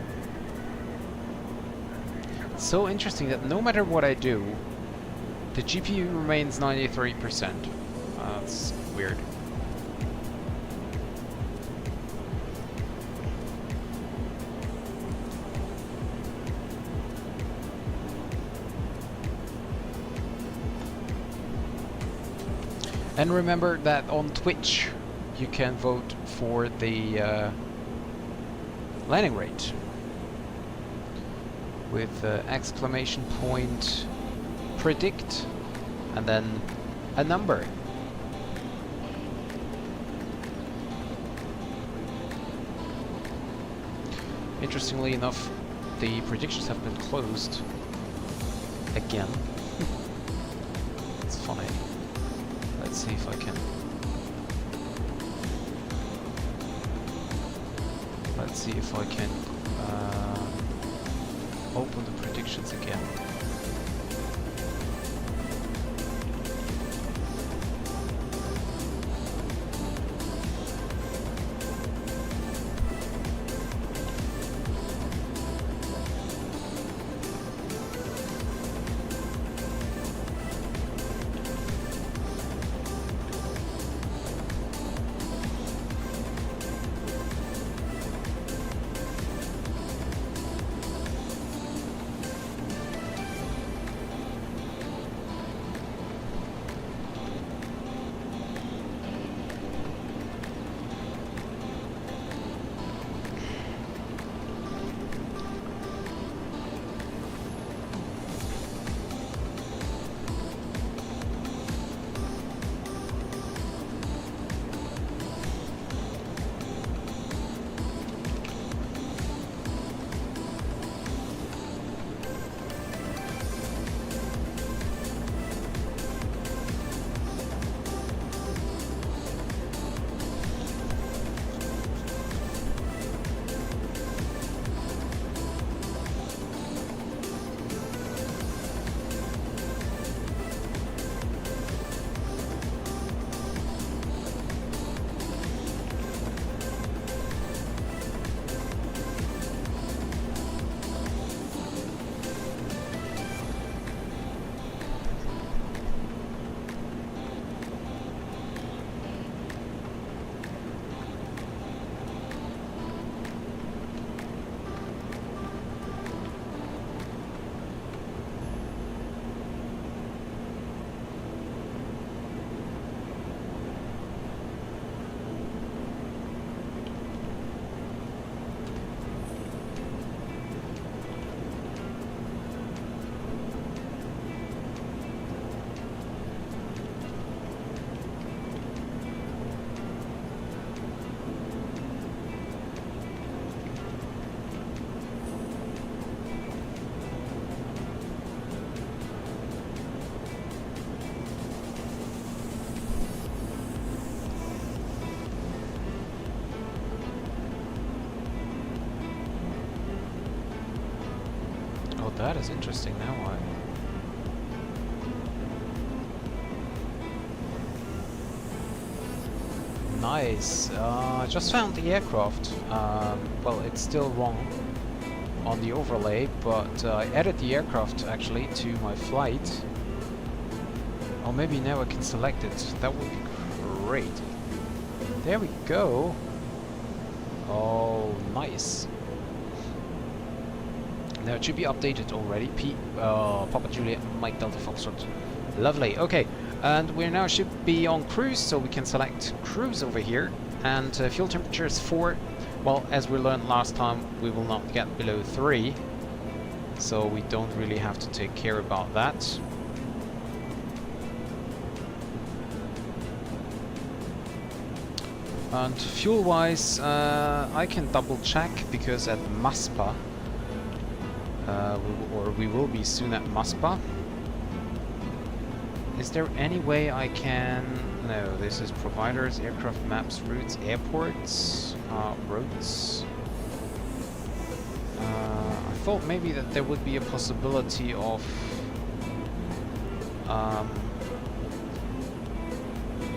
A: It's so interesting that no matter what I do, the GPU remains 93%. That's weird. And remember that on Twitch you can vote for the landing rate with exclamation point predict and then a number. Interestingly enough, the predictions have been closed again. It's funny. Let's see if I can. Let's see if I can open the predictions again. that is interesting now. Nice. I just found the aircraft. Well, it's still wrong on the overlay, but I added the aircraft actually to my flight. Or maybe now I can select it. That would be great. There we go. Oh, nice. Now it should be updated already. Papa Juliet, Mike Delta Foxtrot. Lovely. Okay, and we now should be on cruise, so we can select cruise over here. And fuel temperature is 4. Well, as we learned last time, we will not get below 3. So we don't really have to take care about that. And fuel-wise, I can double check because at Maspa, we will be soon at Maspa. Is there any way I can... No, this is providers, aircraft maps, routes, airports, roads. I thought maybe that there would be a possibility of...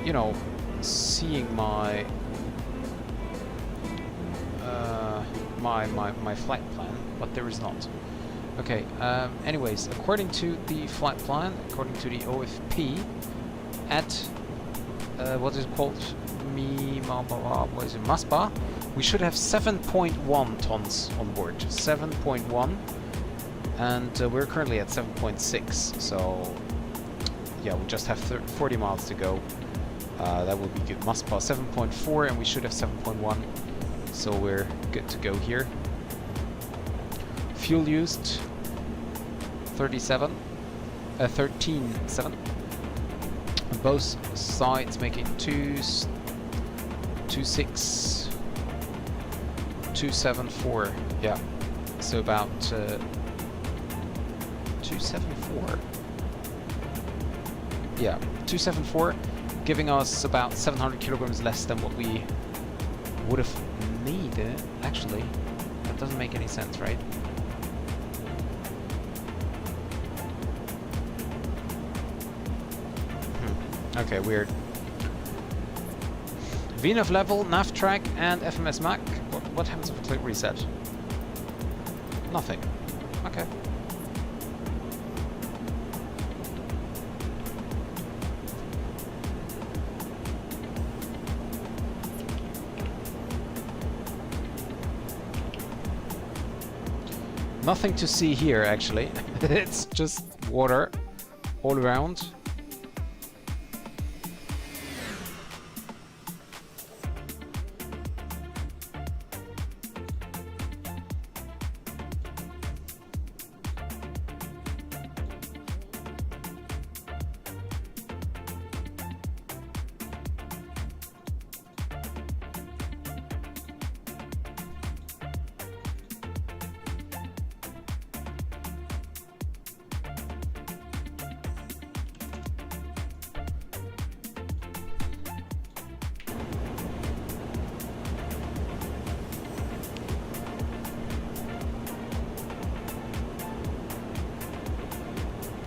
A: you know, seeing my... my flight plan, but there is not. Okay, anyways, according to the flight plan, according to the OFP, at what is it called? What is it? Maspa, we should have 7.1 tons on board. 7.1, and we're currently at 7.6. So yeah, we just have 40 miles to go. That would be good. Maspa 7.4, and we should have 7.1. So we're good to go here. Fuel used 13.7. Both sides make it 2.6, 2.74. Yeah, so about 2.74. Yeah, 2.74, giving us about 700 kilograms less than what we would have needed. Actually, that doesn't make any sense, right? Okay, weird. VNAV level, nav track, and FMS Mac. What happens if I click reset? Nothing. Okay. Nothing to see here, actually. It's just water all around.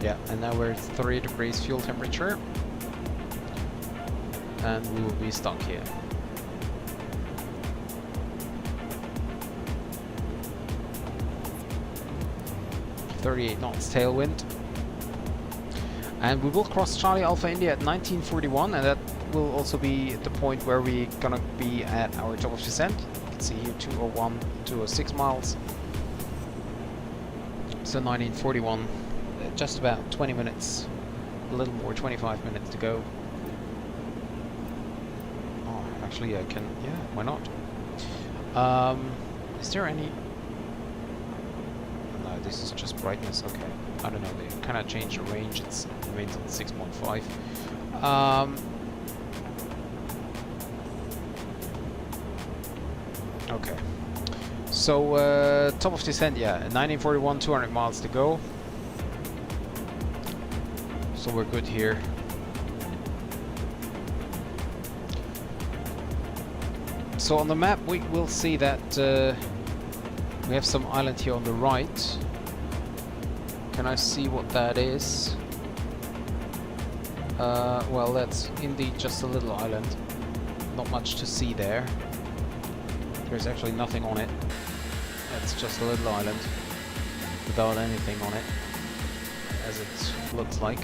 A: Yeah, and now we're at 3 degrees fuel temperature, and we will be stuck here. .38 knots tailwind, and we will cross Charlie Alpha India at 1941, and that will also be the point where we're gonna be at our top of descent. You can see here 201, 206 miles. So 1941. Just about 20 minutes, a little more, 25 minutes to go. Oh, actually I can, yeah, why not? Is there any... No, this is just brightness, okay. I don't know, they kind of change the range, it remains on 6.5. Okay. So, top of descent, yeah, 1941, 200 miles to go. So we're good here. So on the map we will see that we have some island here on the right. Can I see what that is? Well, that's indeed just a little island. Not much to see there. There's actually nothing on it. It's just a little island without anything on it, as it looks like.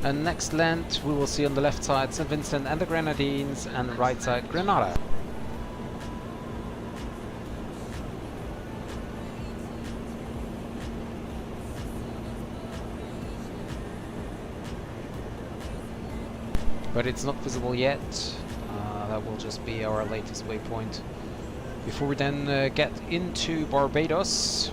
A: And next land we will see on the left side St. Vincent and the Grenadines, and right side Grenada. But it's not visible yet. That will just be our latest waypoint. Before we then get into Barbados.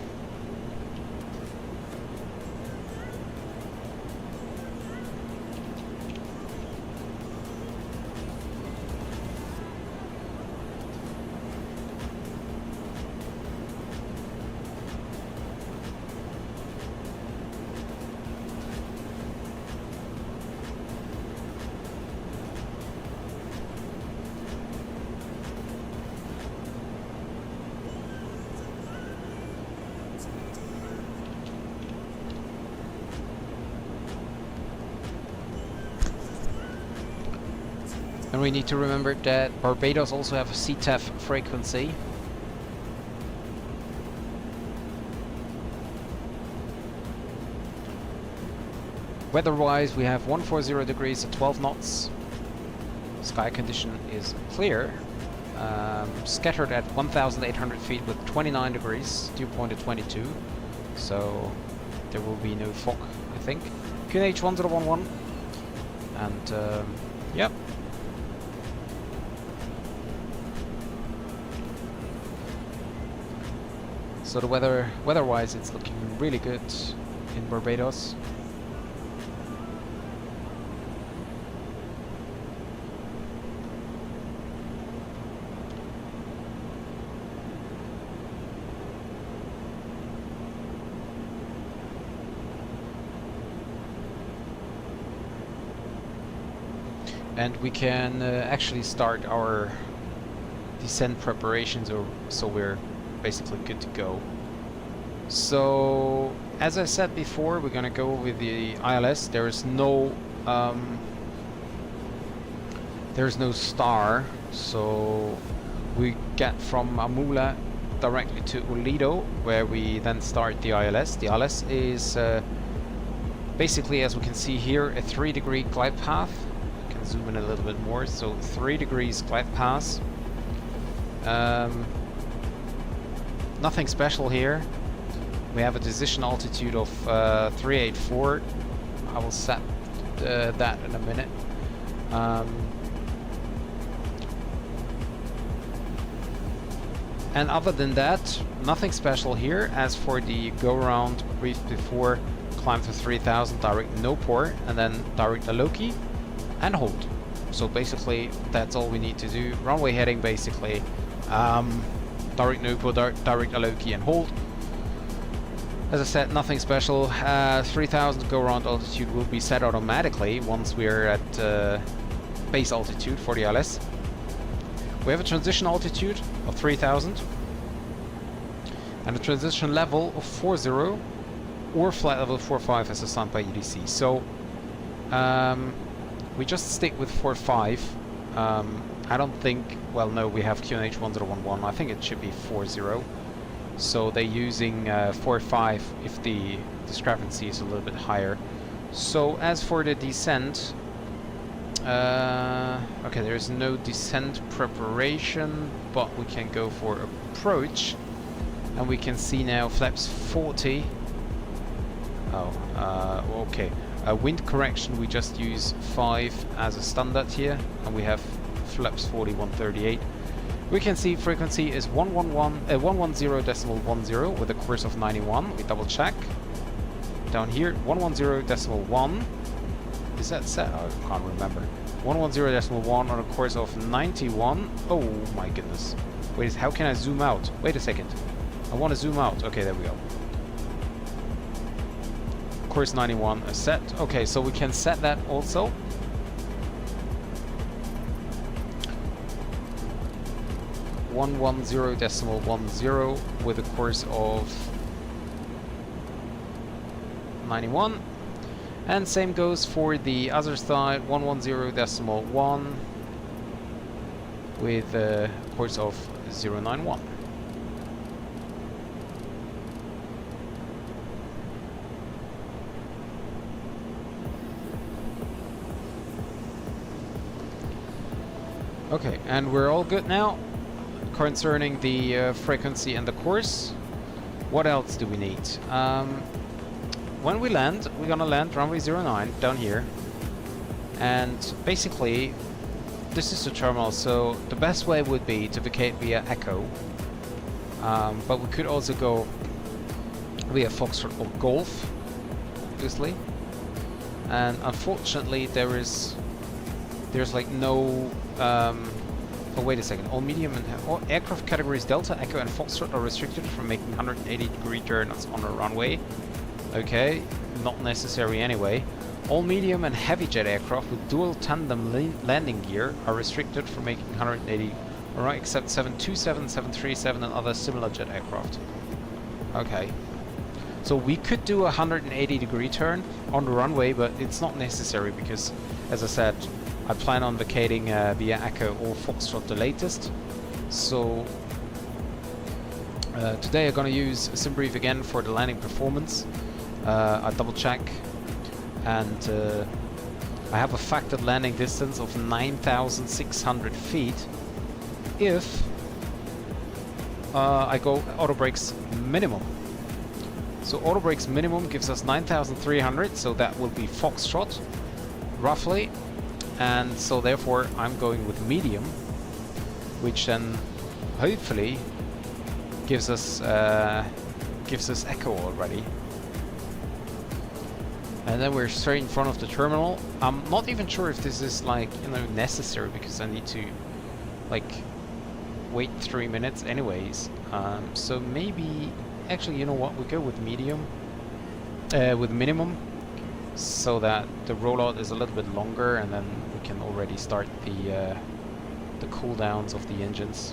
A: And we need to remember that Barbados also have a CTEF frequency. Weather-wise, we have 140 degrees at 12 knots. Sky condition is clear. Scattered at 1,800 feet with 29 degrees, dew point at 22. So there will be no fog, I think. QNH 1011. And yep. So the weather-wise, it's looking really good in Barbados. And we can actually start our descent preparations, so we're basically good to go. So as I said before, we're gonna go with the ILS. There's no star, so we get from Amula directly to Ulido, where we then start the ILS. The ILS is basically, as we can see here, a 3-degree glide path. I can zoom in a little bit more. So 3 degrees glide path. Nothing special here. We have a decision altitude of 384. I will set that in a minute. And other than that, nothing special here. As for the go-around briefed before, climb to 3000, direct no port, and then direct a Loki and hold. So basically, that's all we need to do. Runway heading, basically. Direct NOPO, direct allow key and hold. As I said, nothing special. 3000 go around altitude will be set automatically once we're at base altitude for the ILS. We have a transition altitude of 3000 and a transition level of 40 or flight level 45 as assigned by EDC. So we just stick with 45. I don't think, well, no, we have QNH 1011. I think it should be 40. So they're using 45 if the discrepancy is a little bit higher. So as for the descent, okay, there's no descent preparation, but we can go for approach, and we can see now flaps 40. Oh, okay. Wind correction, we just use 5 as a standard here, and we have flaps 40, 138. We can see frequency is 110.10 with a course of 91. We double check. Down here, 110.1. Is that set? I can't remember. 110.1 on a course of 91. Oh my goodness. Wait, how can I zoom out? Wait a second. I want to zoom out. Okay, there we go. Course 91 is set. Okay, so we can set that also. 110.10 with a course of 91, and same goes for the other side, 110.1 with a course of 091. Okay, and we're all good now concerning the frequency and the course. What else do we need? When we land, we're gonna land runway 09 down here, and basically this is the terminal, so the best way would be to vacate via Echo, but we could also go via Foxtrot or Golf, obviously, and unfortunately there's like no oh, wait a second. All medium and all aircraft categories Delta, Echo, and Foxtrot are restricted from making 180-degree turns on a runway. Okay, not necessary anyway. All medium and heavy jet aircraft with dual tandem landing gear are restricted from making 180. Alright, except 727, 737, and other similar jet aircraft. Okay. So we could do a 180-degree turn on the runway, but it's not necessary because, as I said, I plan on vacating via Echo or Foxtrot the latest. So today I'm gonna use SimBrief again for the landing performance. I double check, and I have a factored landing distance of 9,600 feet if I go auto brakes minimum. So auto brakes minimum gives us 9,300, so that will be Foxtrot roughly. And so therefore I'm going with medium, which then hopefully gives us Echo already. And then we're straight in front of the terminal. I'm not even sure if this is like, you know, necessary, because I need to like wait 3 minutes anyways. So maybe actually, you know what, we go with medium, with minimum, so that the rollout is a little bit longer, and then we can already start the cooldowns of the engines.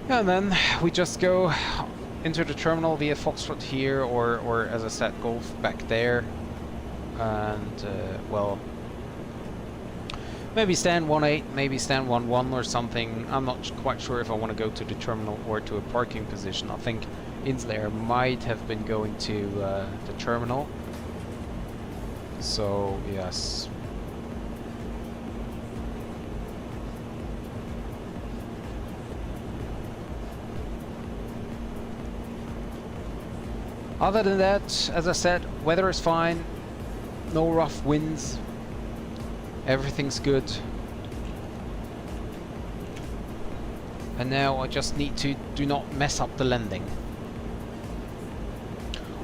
A: And then we just go into the terminal via Foxtrot here, or as I said, Golf back there, and well, maybe stand 18, maybe stand 11 or something. I'm not quite sure if I want to go to the terminal or to a parking position. I think InselAir might have been going to the terminal. So yes. Other than that, as I said, weather is fine, no rough winds, everything's good. And now I just need to do not mess up the landing.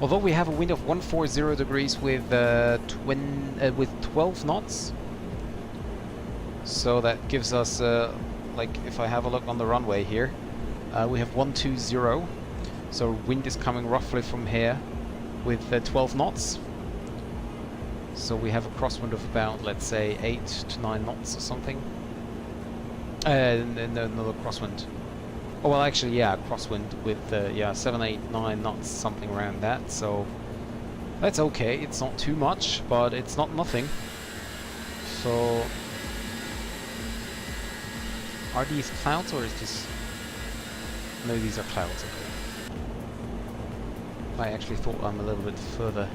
A: Although we have a wind of 140 degrees with 12 knots. So that gives us, like if I have a look on the runway here, we have 120. So wind is coming roughly from here with 12 knots. So we have a crosswind of about, let's say, 8 to 9 knots or something. No, another crosswind. Oh, well, actually, yeah, crosswind with, yeah, 7, 8, 9 knots, something around that. So that's okay. It's not too much, but it's not nothing. So are these clouds or is this... No, these are clouds, okay. I actually thought I'm a little bit further.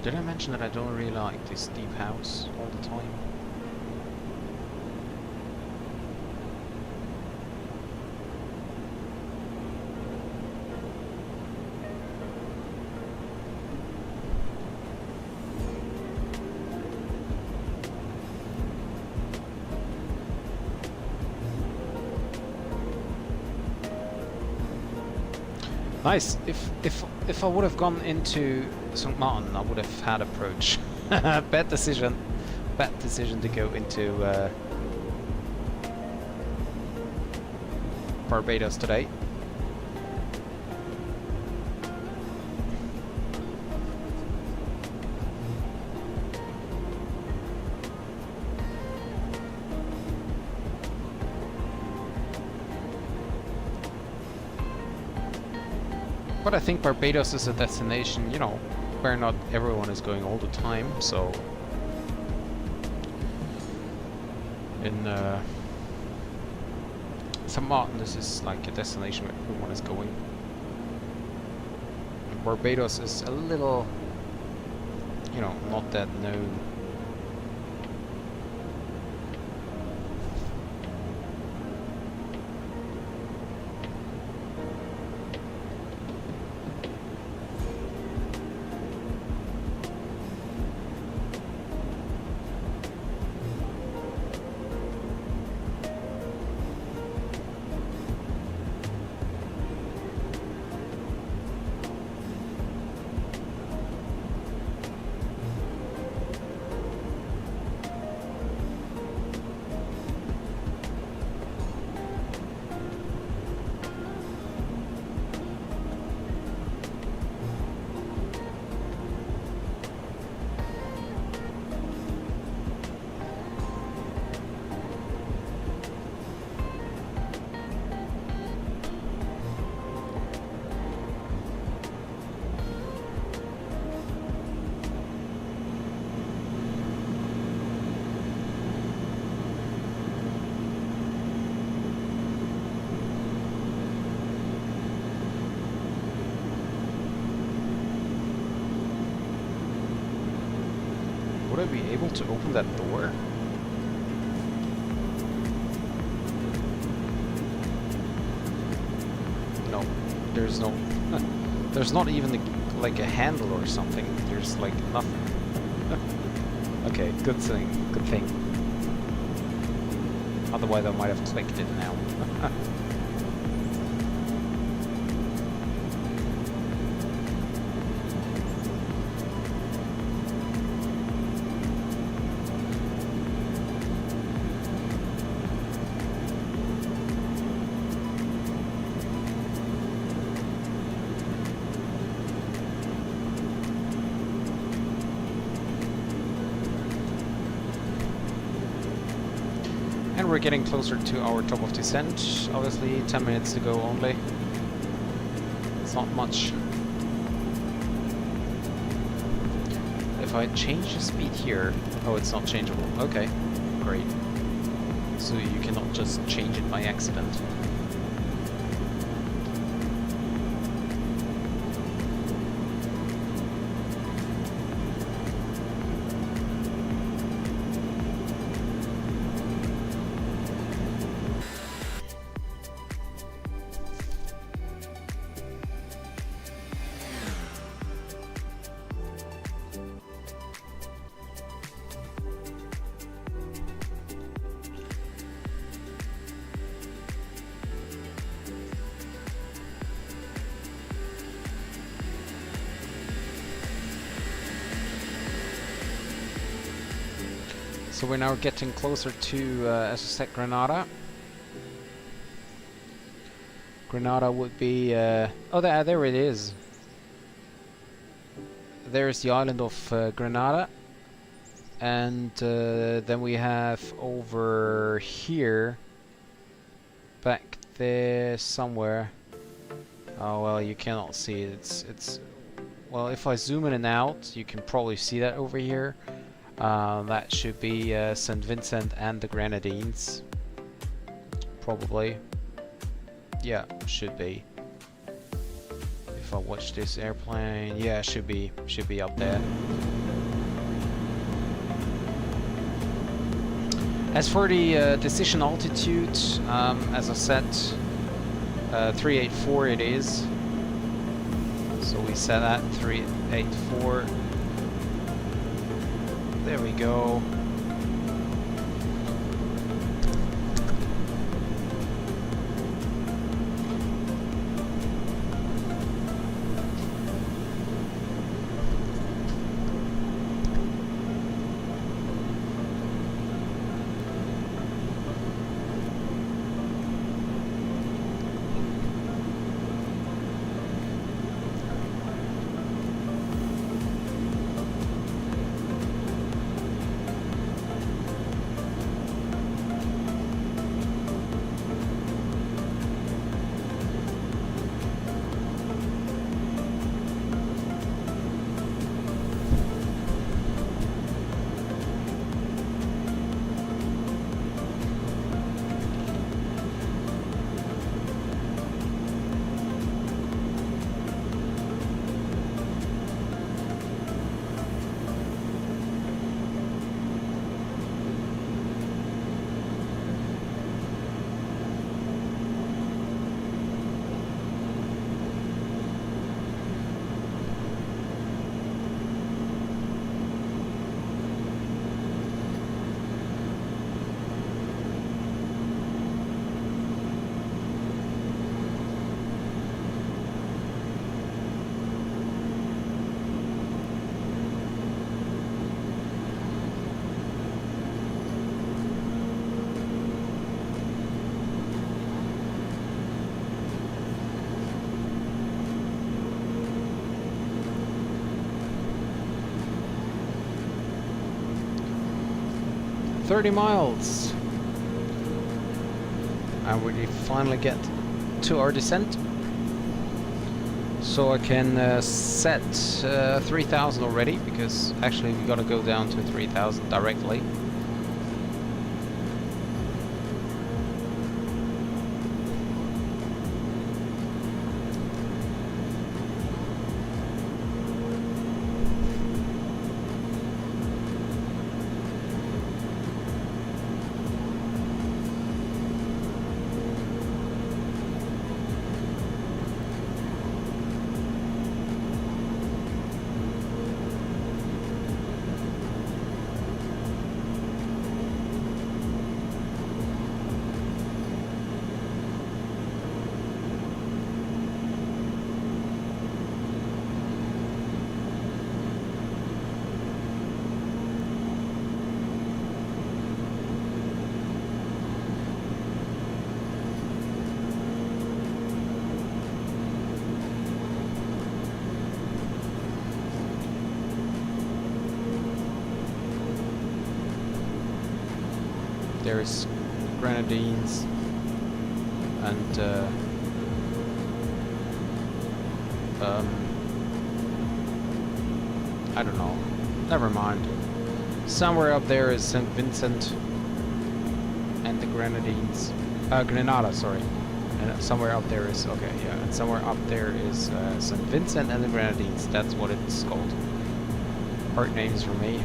A: Did I mention that I don't really like this deep house all the time? Nice. If I would have gone into St. Martin, I would have had approach. Bad decision. Bad decision to go into Barbados today. But I think Barbados is a destination, you know, where not everyone is going all the time, so... In St. Martin, this is like a destination where everyone is going. And Barbados is a little, you know, not that known. Would I be able to open that door? No, there's no... there's not even like a handle or something. There's like nothing. Okay, good thing. Good thing. Otherwise I might have clicked it now. And we're getting closer to our top of descent. Obviously 10 minutes to go only. It's not much. If I change the speed here... Oh, it's not changeable. Okay, great. So you cannot just change it by accident. So we're now getting closer to, as I said, Granada. Granada would be... oh, there it is. There's the island of Granada. And then we have over here, back there somewhere. Oh, well, you cannot see it. It's well, if I zoom in and out, you can probably see that over here. That should be St. Vincent and the Grenadines. Probably. Yeah, should be. If I watch this airplane, yeah, should be up there. As for the decision altitude, as I said, 384 it is. So we set that 384. There we go. "30 miles, and we finally get to our descent. So I can set 3000 already, because actually we gotta go down to 3000 directly. there's grenadines and I don't know. Never mind. Somewhere up there is St. Vincent and the Grenadines. Grenada, sorry. And somewhere up there is, okay, yeah, and somewhere up there is St. Vincent and the Grenadines. That's what it's called. Hard names for me.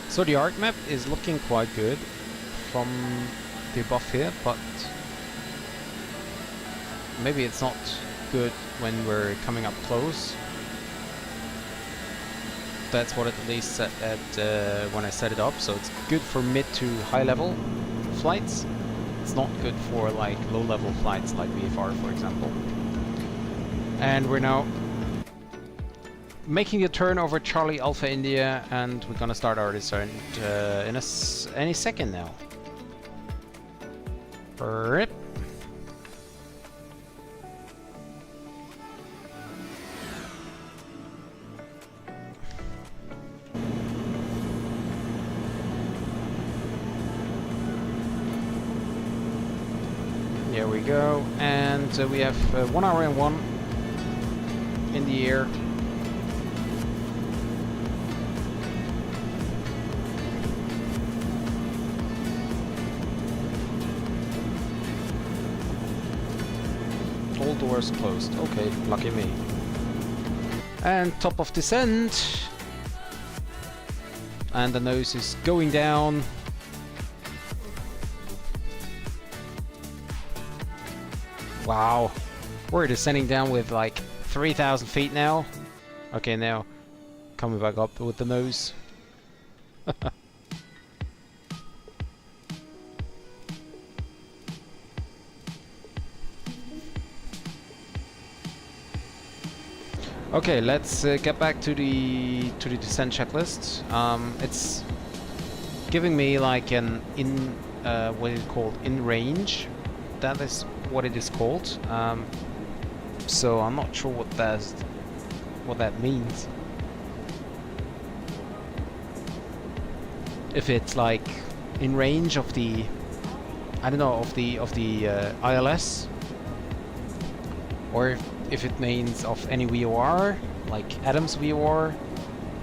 A: So the arc map is looking quite good from the above here, but maybe it's not good when we're coming up close. That's what it at least set at when I set it up. So it's good for mid to high level flights. It's not good for like low level flights like VFR, for example. And we're now making a turn over Charlie Alpha India, and we're gonna start our descent in any second now. Rip. There we go, and we have 1 hour and 1 in the air. All doors closed. Okay, lucky me. And top of descent. And the nose is going down. Wow. We're descending down with like 3,000 feet now. Okay, now coming back up with the nose. Okay, let's get back to the descent checklist. It's giving me like an what is it called? In range. That is what it is called. So I'm not sure what that means. If it's like in range of the, I don't know, of the ILS, or if it means of any VOR, like Adams VOR,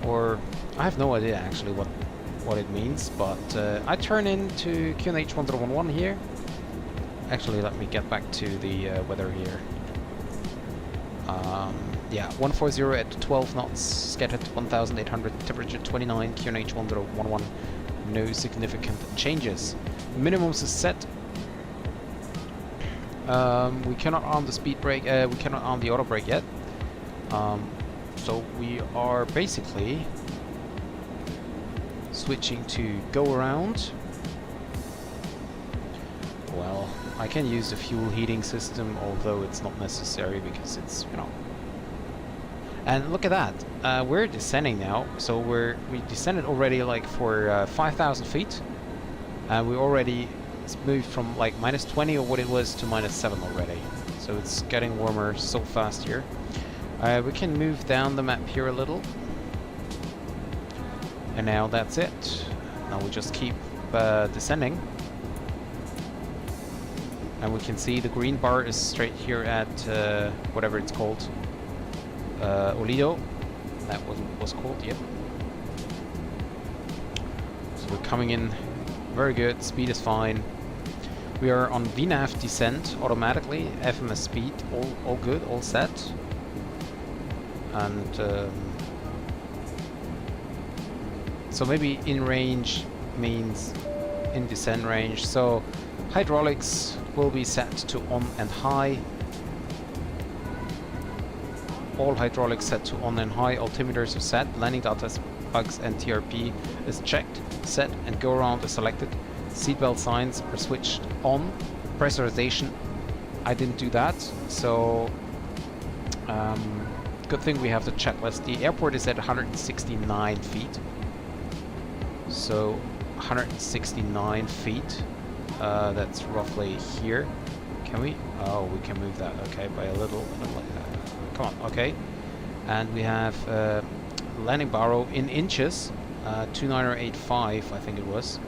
A: or I have no idea actually what it means, but I turn into QNH 1011 here. Actually, let me get back to the weather here. Yeah, 140 at 12 knots, scattered 1,800, temperature 29, QNH 1011, no significant changes. Minimums is set. We cannot arm the speed brake, we cannot arm the auto brake yet. So we are basically switching to go around. Well, I can use the fuel heating system, although it's not necessary because it's, you know. And look at that, we're descending now. So we descended already like for 5,000 feet, and we already moved from like -20 or what it was to -7 already. So it's getting warmer so fast here. We can move down the map here a little. And now that's it. Now we just keep descending. And we can see the green bar is straight here at whatever it's called. Olido. That was called, yep. So we're coming in very good, speed is fine. We are on VNAV descent automatically, FMS speed, all good, all set. And so maybe in range means in descent range. So hydraulics will be set to on and high. All hydraulics set to on and high. Altimeters are set. Landing data bugs and TRP is checked, set, and go around is selected. Seatbelt signs are switched on. Pressurization, I didn't do that. So good thing we have the checklist. The airport is at 169 feet. So 169 feet. That's roughly here. Can we? Oh, we can move that. Okay, by a little. Come on. Okay. And we have landing barrow in inches. 2985, I think it was.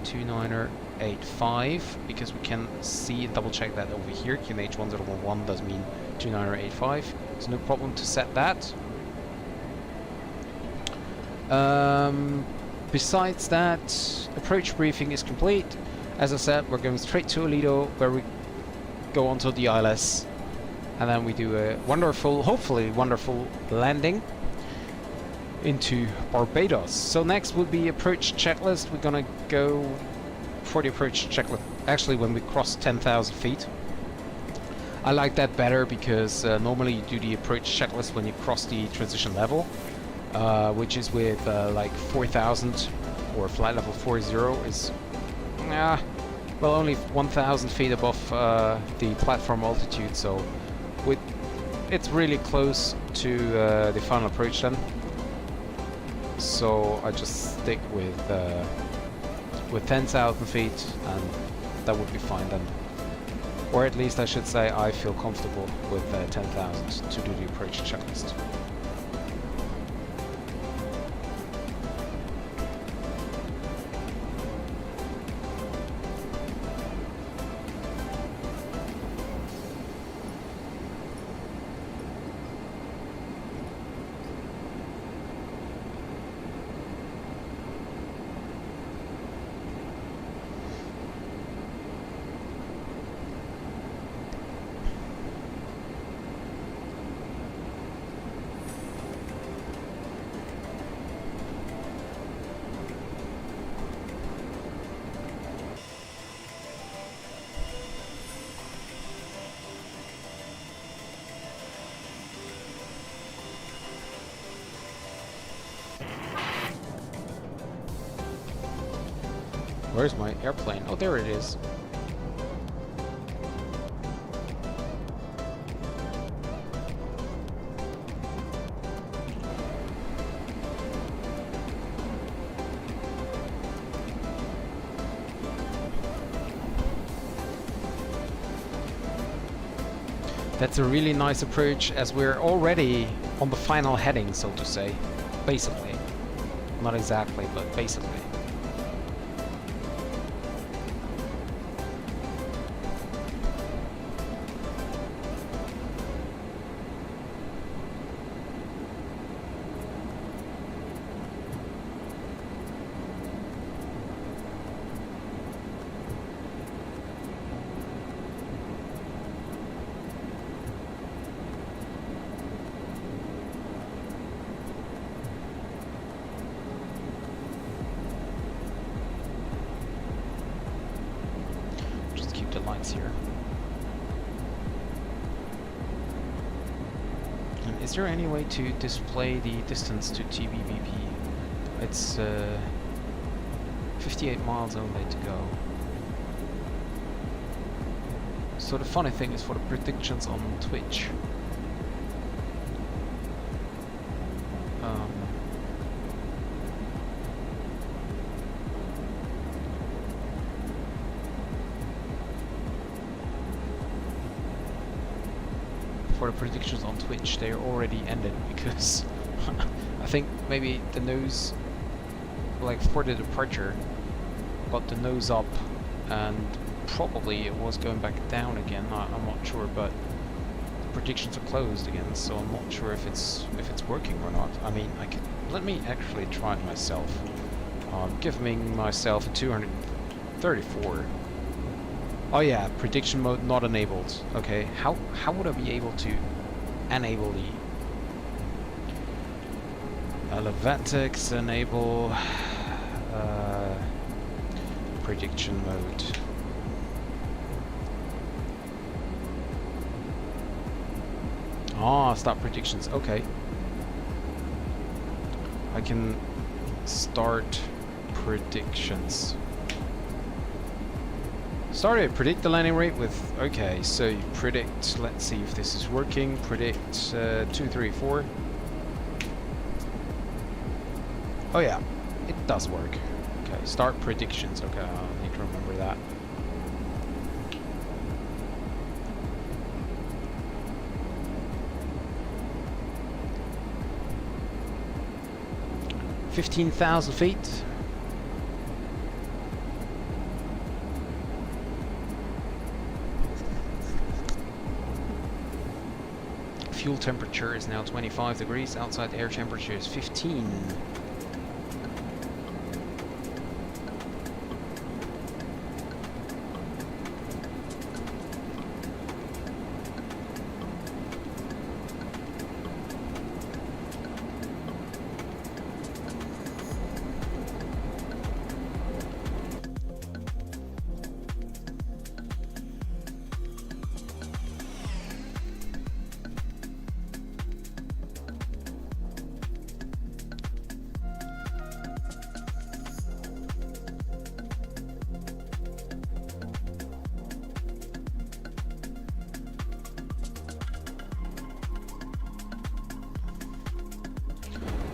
A: 2985, because we can see and double check that over here. QNH 1011 does mean 2985. There's no problem to set that. Besides that, approach briefing is complete. As I said, we're going straight to Olido, where we go onto the ILS, and then we do a wonderful, hopefully wonderful landing into Barbados. So next will be approach checklist. We're gonna go for the approach checklist actually when we cross 10,000 feet. I like that better because normally you do the approach checklist when you cross the transition level, which is with like 4,000 or flight level 40 is well, only 1,000 feet above the platform altitude, so it's really close to the final approach then. So I just stick with 10,000 feet, and that would be fine then. Or at least I should say I feel comfortable with 10,000 to do the approach checklist. Where's my airplane? Oh, there it is. That's a really nice approach, as we're already on the final heading, so to say. Basically. Not exactly, but basically. Here. And is there any way to display the distance to TBBP? It's 58 miles only to go. So the funny thing is, for the predictions on Twitch, for the predictions on Twitch, they already ended because I think maybe the nose, like for the departure, got the nose up and probably it was going back down again. I'm not sure, but the predictions are closed again, so I'm not sure if it's working or not. I mean, let me actually try it myself. Giving myself a 234. Oh yeah, prediction mode not enabled. Okay, how would I be able to enable the Vatsim enable prediction mode? Ah, start predictions. Okay, I can start predictions. Sorry, predict the landing rate with, okay, so you predict, let's see if this is working, predict 234. Oh yeah, it does work. Okay, start predictions, okay, I'll need to remember that. $15,000 feet. Fuel temperature is now 25 degrees, outside air temperature is 15.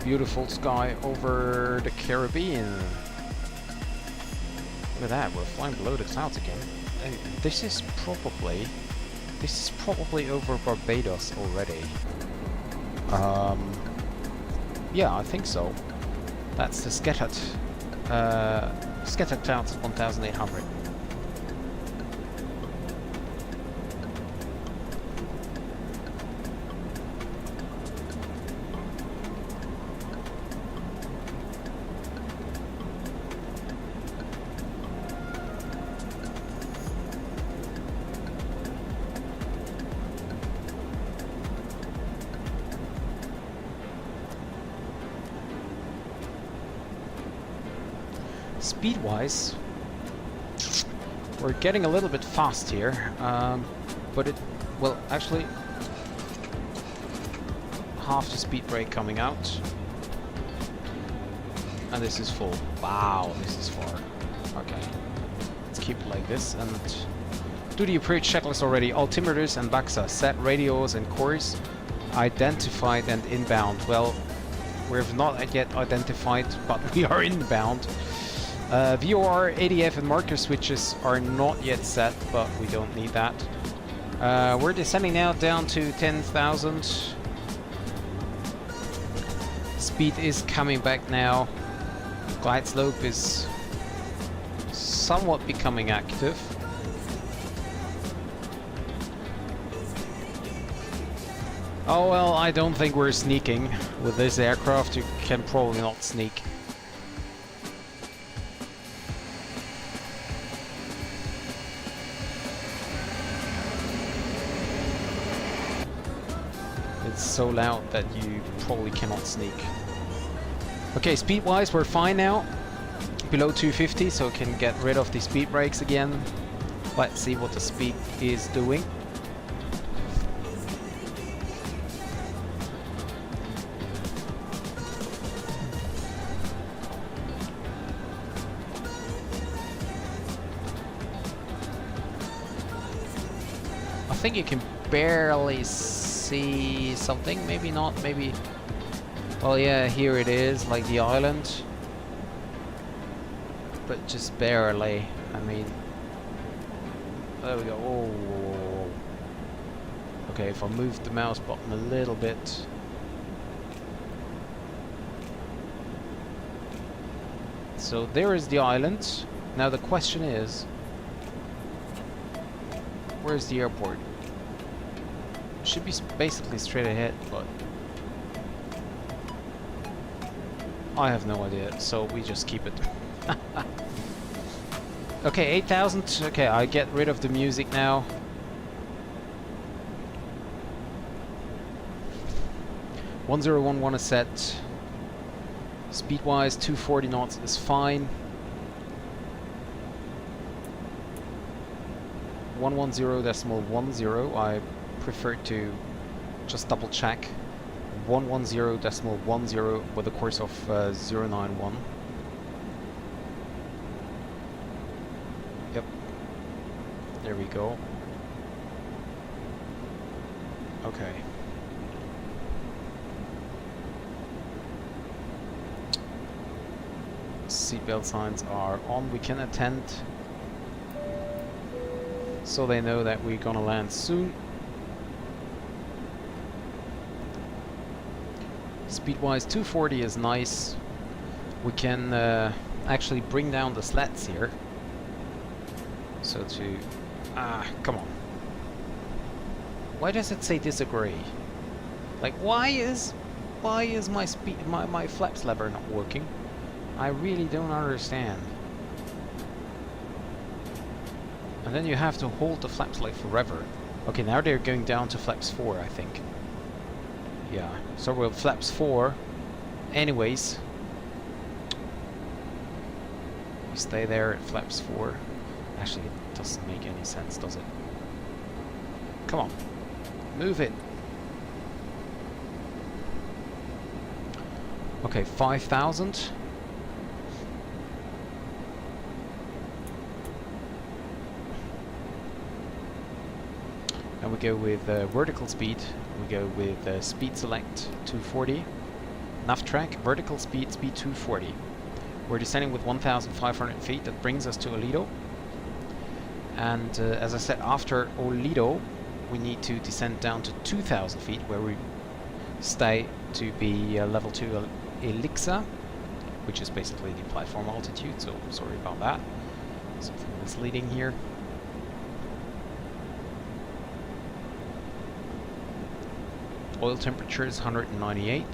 A: Beautiful sky over the Caribbean. Look at that, we're flying below the clouds again. This is probably over Barbados already. Yeah, I think so. That's the scattered clouds 1800. Speed-wise, we're getting a little bit fast here, but it, well, actually, half the speed brake coming out, and this is full. Wow, this is far. Okay, let's keep it like this, and do the approach checklist already. Altimeters and BAXA, set radios and cores, identified and inbound. Well, we've not yet identified, but we are inbound. VOR, ADF and marker switches are not yet set, but we don't need that. We're descending now down to 10,000. Speed is coming back now. Glide slope is somewhat becoming active. Oh well, I don't think we're sneaking. With this aircraft you can probably not sneak. It's so loud that you probably cannot sneak. Okay, speed-wise we're fine now. Below 250, so we can get rid of the speed brakes again. Let's see what the speed is doing. I think you can barely see something, maybe not, maybe... Well, yeah, here it is, like the island. But just barely, I mean... There we go, oh... Okay, if I move the mouse button a little bit. So there is the island. Now the question is, where's the airport? Should be basically straight ahead, but I have no idea, so we just keep it. Okay, 8,000. Okay, I get rid of the music now. $1011 is set. Speed-wise, 240 knots is fine. 110.10. I prefer to just double check. 110.10 with a course of 091. Yep. There we go. Okay. Seatbelt signs are on. We can attend, so they know that we're gonna land soon. Speed-wise, 240 is nice. We can actually bring down the slats here. So to... come on. Why does it say disagree? Like, why is my flaps lever not working? I really don't understand. And then you have to hold the flaps like forever. Okay, now they're going down to flaps 4, I think. Yeah, so we're flaps 4. Anyways, we stay there at flaps 4. Actually, it doesn't make any sense, does it? Come on, move it. Okay, 5,000. And we go with vertical speed. We go with speed select 240. Nav track, vertical speed, speed 240. We're descending with 1,500 feet. That brings us to Olido. And as I said, after Olido, we need to descend down to 2,000 feet, where we stay to be level 2 Elixir, which is basically the platform altitude. So sorry about that. Something misleading here. Oil temperature is 198.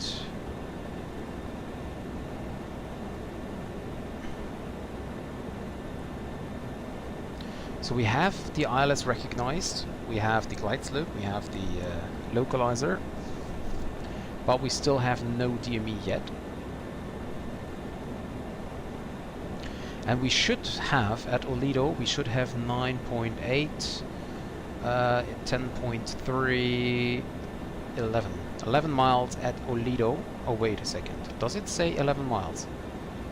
A: So we have the ILS recognized, we have the glide slope, we have the localizer, but we still have no DME yet. And we should have, at Olido, we should have 9.8, 10.3, 11 miles at Olido. Oh, wait a second. Does it say 11 miles?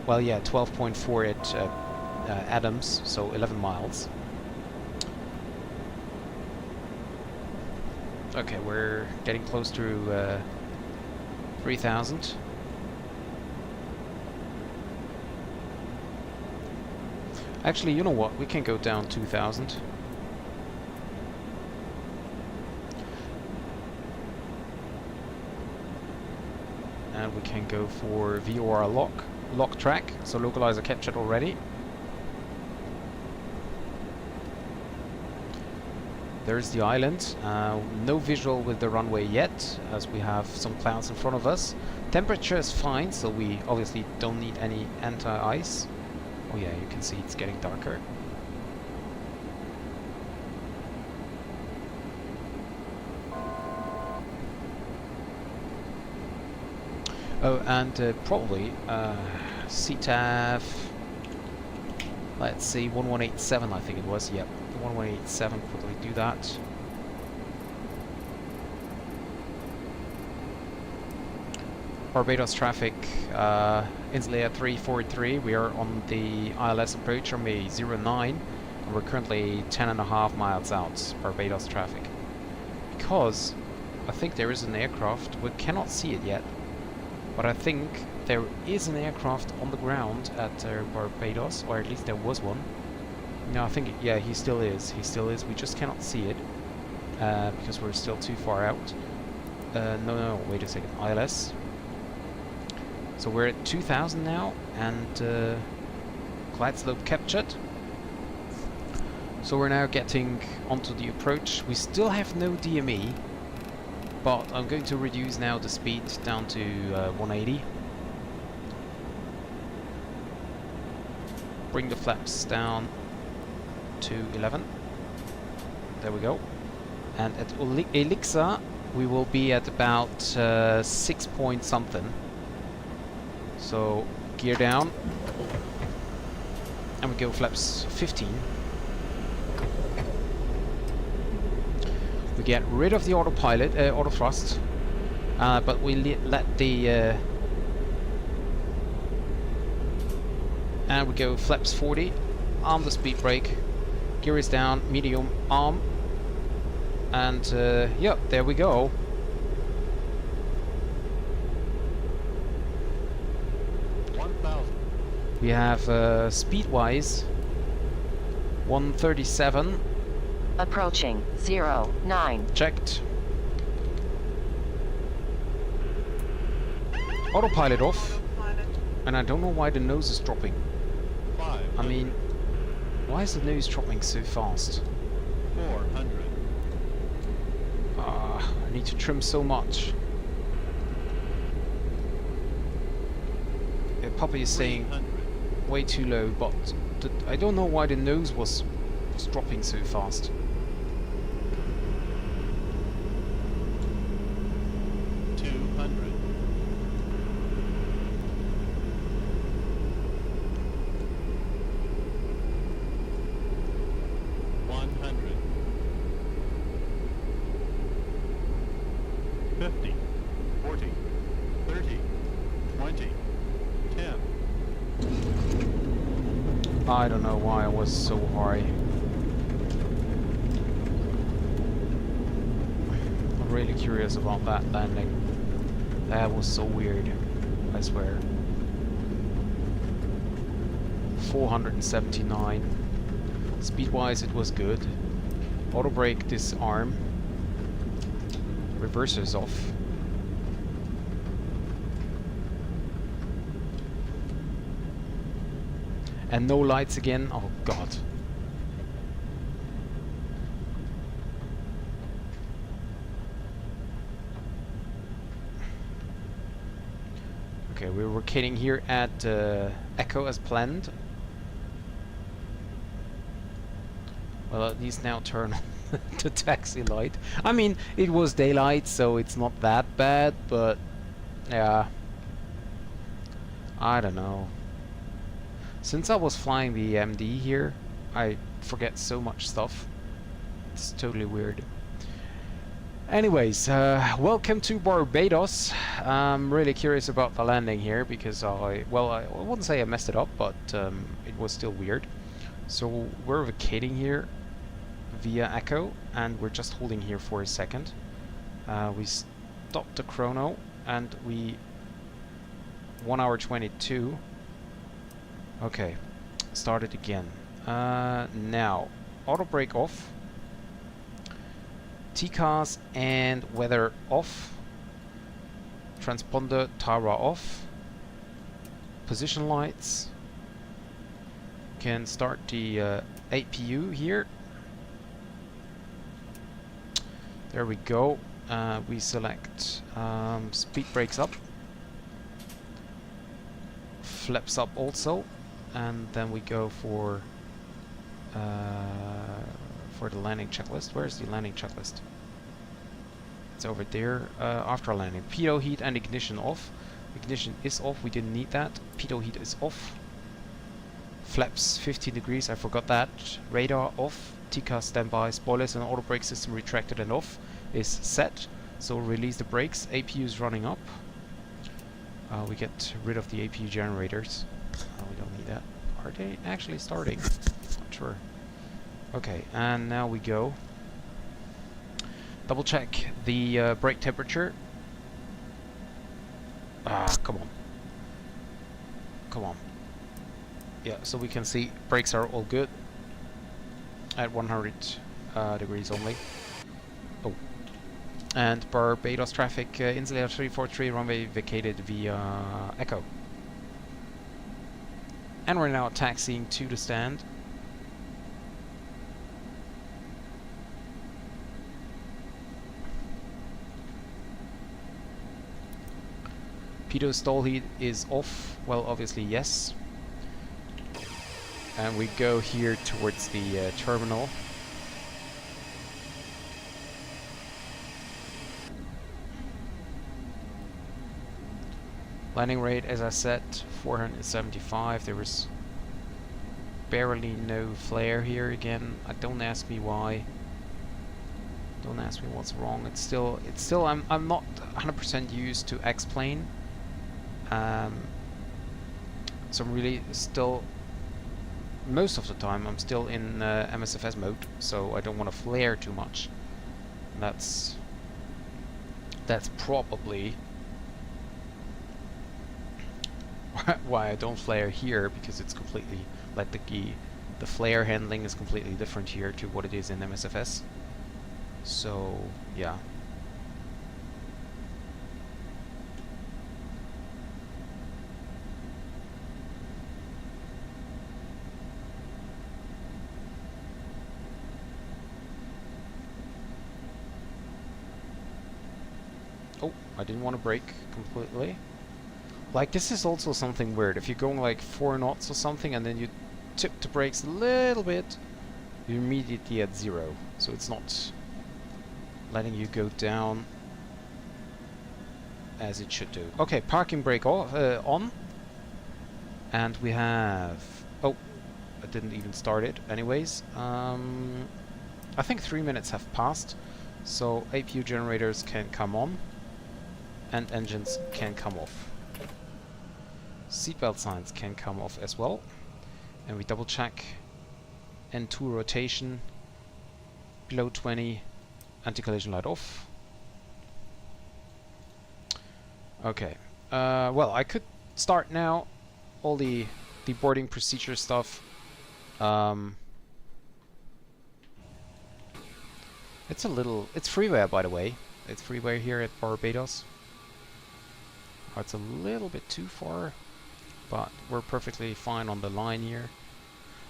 A: Well, yeah, 12.4 at Adams, so 11 miles. Okay, we're getting close to 3,000. Actually, you know what? We can go down 2,000. And we can go for VOR lock track, so localizer captured already. There's the island. No visual with the runway yet, as we have some clouds in front of us. Temperature is fine, so we obviously don't need any anti-ice. Oh yeah, you can see it's getting darker. Oh, and probably CTAF, let's see, 1187 I think it was, yep, 1187, quickly do that. Barbados traffic, InselAir 343, we are on the ILS approach from a 09, and we're currently 10.5 miles out, Barbados traffic. Because I think there is an aircraft, we cannot see it yet, but I think there is an aircraft on the ground at Barbados, or at least there was one. No, I think, yeah, he still is. He still is. We just cannot see it. because we're still too far out. No, wait a second, ILS. So we're at 2000 now, and glide slope captured. So we're now getting onto the approach. We still have no DME, but I'm going to reduce now the speed down to 180. Bring the flaps down to 11. There we go. And at Elixir we will be at about 6 point something. So gear down, and we go flaps 15. We get rid of the autopilot, auto thrust, but we let the and we go flaps 40, arm the speed brake, gear is down, medium, arm, and yep, there we go. We have speed-wise 137.
C: Approaching 09.
A: Checked. Autopilot off. And I don't know why the nose is dropping. I mean, why is the nose dropping so fast?
D: 400.
A: I need to trim so much. Puppy is saying way too low, but I don't know why the nose was dropping so fast. I don't know why I was so high. I'm really curious about that landing. That was so weird, I swear. 479. Speed-wise it was good. Auto brake disarm. Reversers off. And no lights again. Oh god. Okay, we're rotating here at Echo as planned. Well, at least now turn on the taxi light. I mean, it was daylight, so it's not that bad, but yeah. I don't know. Since I was flying the AMD here, I forget so much stuff. It's totally weird. Anyways, welcome to Barbados. I'm really curious about the landing here because I wouldn't say I messed it up, but it was still weird. So we're vacating here via Echo, and we're just holding here for a second. We stopped the chrono, and we 1 hour 22. Okay, start it again. Now, auto brake off, TCAS and weather off, transponder TARA off, position lights. Can start the APU here. There we go. We select speed brakes up, flaps up also. And then we go for the landing checklist. Where's the landing checklist? It's over there. After landing, pitot heat and ignition off. Ignition is off. We didn't need that. Pitot heat is off. Flaps 15 degrees. I forgot that. Radar off. TCAS standby. Spoilers and auto brake system retracted and off is set. So release the brakes. APU is running up. We get rid of the APU generators. We don't need that. Are they actually starting? Not sure. Okay, and now we go. Double check the brake temperature. Come on. Come on. Yeah, so we can see brakes are all good at 100 degrees only. And Barbados traffic, InselAir 343 runway vacated via Echo. And we're now taxiing to the stand. Pitot stall heat is off. Well, obviously yes. And we go here towards the terminal. Landing rate, as I said, 475. There was barely no flare here again. Don't ask me why. Don't ask me what's wrong. It's still. I'm not 100% used to X-plane. So I'm really still. Most of the time, I'm still in MSFS mode, so I don't want to flare too much. That's probably why I don't flare here, because it's completely like the flare handling is completely different here to what it is in MSFS. So yeah. Oh, I didn't want to brake completely. Like, this is also something weird. If you're going like 4 knots or something and then you tip the brakes a little bit, you're immediately at 0. So it's not letting you go down as it should do. Okay, parking brake off, on. And we have... Oh, I didn't even start it. Anyways, I think 3 minutes have passed. So APU generators can come on. And engines can come off. Seatbelt signs can come off as well. And we double check. N2 rotation. Below 20. Anti-collision light off. Okay. Well, I could start now. All the boarding procedure stuff. It's freeware, by the way. It's freeware here at Barbados. Oh, it's a little bit too far, but we're perfectly fine on the line here.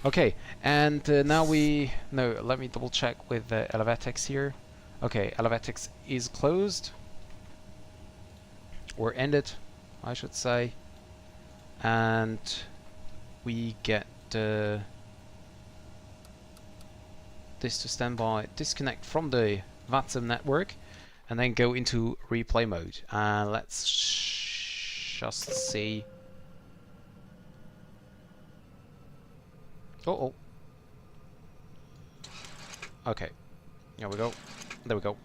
A: Okay, and now let me double check with Elevatix here. Okay, Elevatix is closed, or ended, I should say, and we get this to standby, disconnect from the Vatsim network, and then go into replay mode. And let's just see. Oh. Okay. There we go. There we go.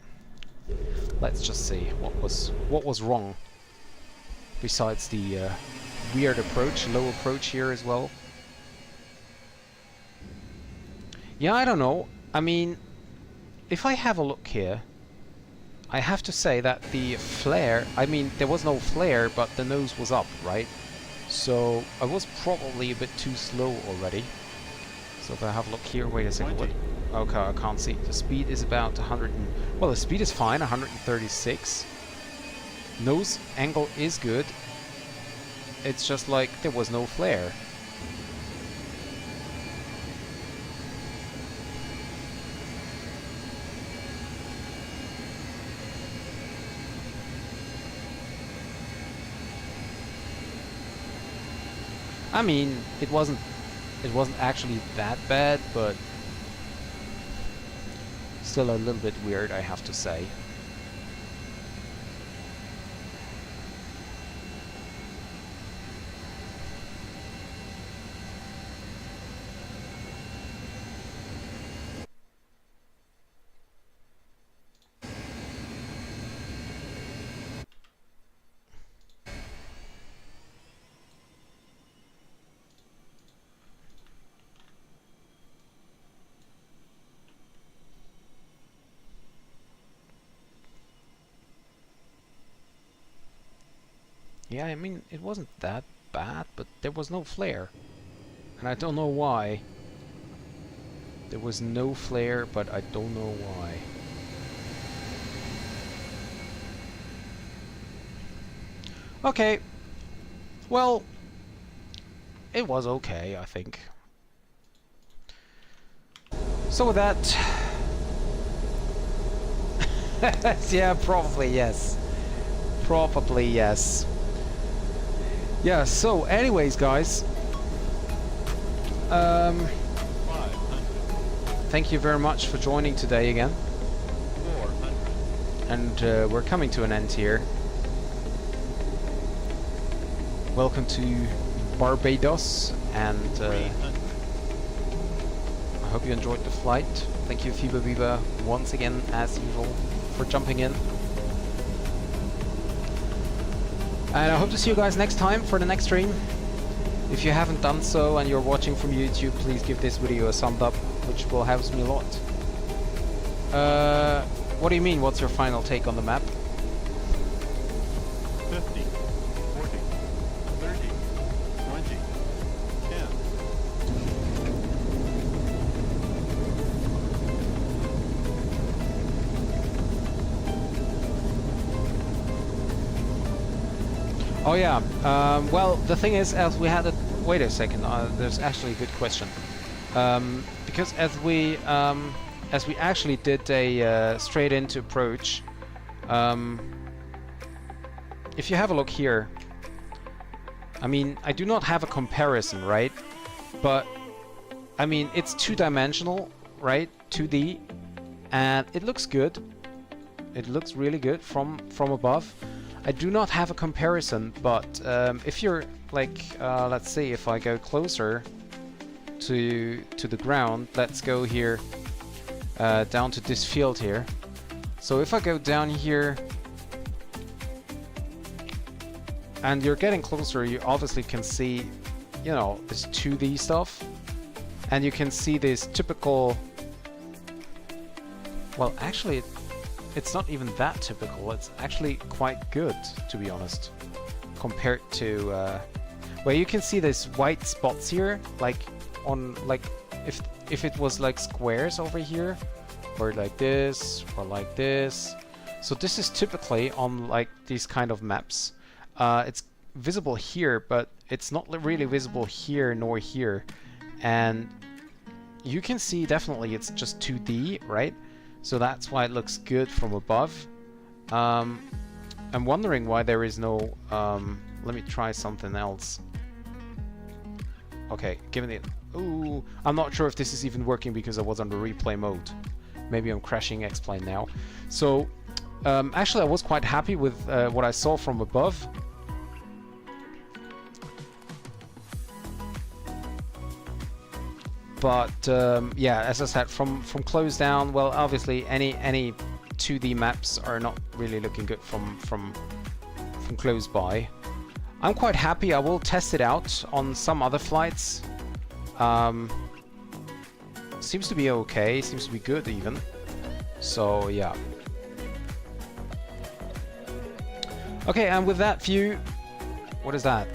A: Let's just see what was wrong. Besides the weird approach, low approach here as well. Yeah, I don't know. I mean, if I have a look here, I have to say that the flare, I mean, there was no flare, but the nose was up, right? So I was probably a bit too slow already. So if I have a look here, wait a second, what? Okay, I can't see. The speed is about 100 and... Well, the speed is fine, 136. Nose angle is good. It's just like there was no flare. I mean, it wasn't actually that bad, but still a little bit weird, I have to say. Yeah, I mean, it wasn't that bad, but there was no flare. And I don't know why. There was no flare, but I don't know why. Okay. Well, it was okay, I think. So with that... yeah, probably yes. Probably yes. Yeah, so anyways, guys. Thank you very much for joining today again.
D: 400.
A: And we're coming to an end here. Welcome to Barbados, and I hope you enjoyed the flight. Thank you, Fiba Viva, once again, as usual, for jumping in. And I hope to see you guys next time for the next stream. If you haven't done so and you're watching from YouTube, please give this video a thumbs up, which will help me a lot. What do you mean, what's your final take on the map?
D: 50, 40, 30, 20, 10.
A: Oh yeah, well, the thing is, as we had a... Wait a second, there's actually a good question. Because as we actually did a straight into approach, if you have a look here, I mean, I do not have a comparison, right? But, I mean, it's two-dimensional, right? 2D, and it looks good. It looks really good from above. I do not have a comparison, but if you're like, let's see, if I go closer to the ground, let's go here down to this field here. So if I go down here and you're getting closer, you obviously can see, you know, this 2D stuff, and you can see this typical, well, actually it's not even that typical. It's actually quite good, to be honest, compared to where you can see these white spots here, like on, like if it was like squares over here, or like this, or like this. So this is typically on like these kind of maps. It's visible here, but it's not really visible here nor here, and you can see definitely it's just 2D, right? So that's why it looks good from above. I'm wondering why there is no... let me try something else. Okay, give me the... Ooh, I'm not sure if this is even working because I was under replay mode. Maybe I'm crashing X-Plane now. So, actually I was quite happy with what I saw from above. But yeah, as I said, from close down, well, obviously any 2D maps are not really looking good from close by. I'm quite happy. I will test it out on some other flights. Seems to be okay. Seems to be good even. So yeah. Okay, and with that view, what is that?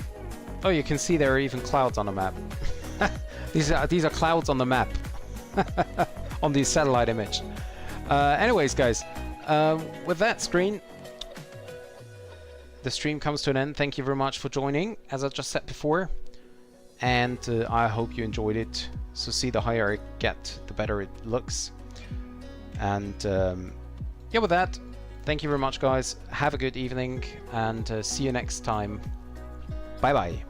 A: Oh, you can see there are even clouds on the map. These are clouds on the map, on the satellite image. Anyways, guys, with that screen, the stream comes to an end. Thank you very much for joining, as I just said before, and I hope you enjoyed it. So see, the higher I get, the better it looks. And yeah, with that, thank you very much, guys. Have a good evening, and see you next time. Bye bye.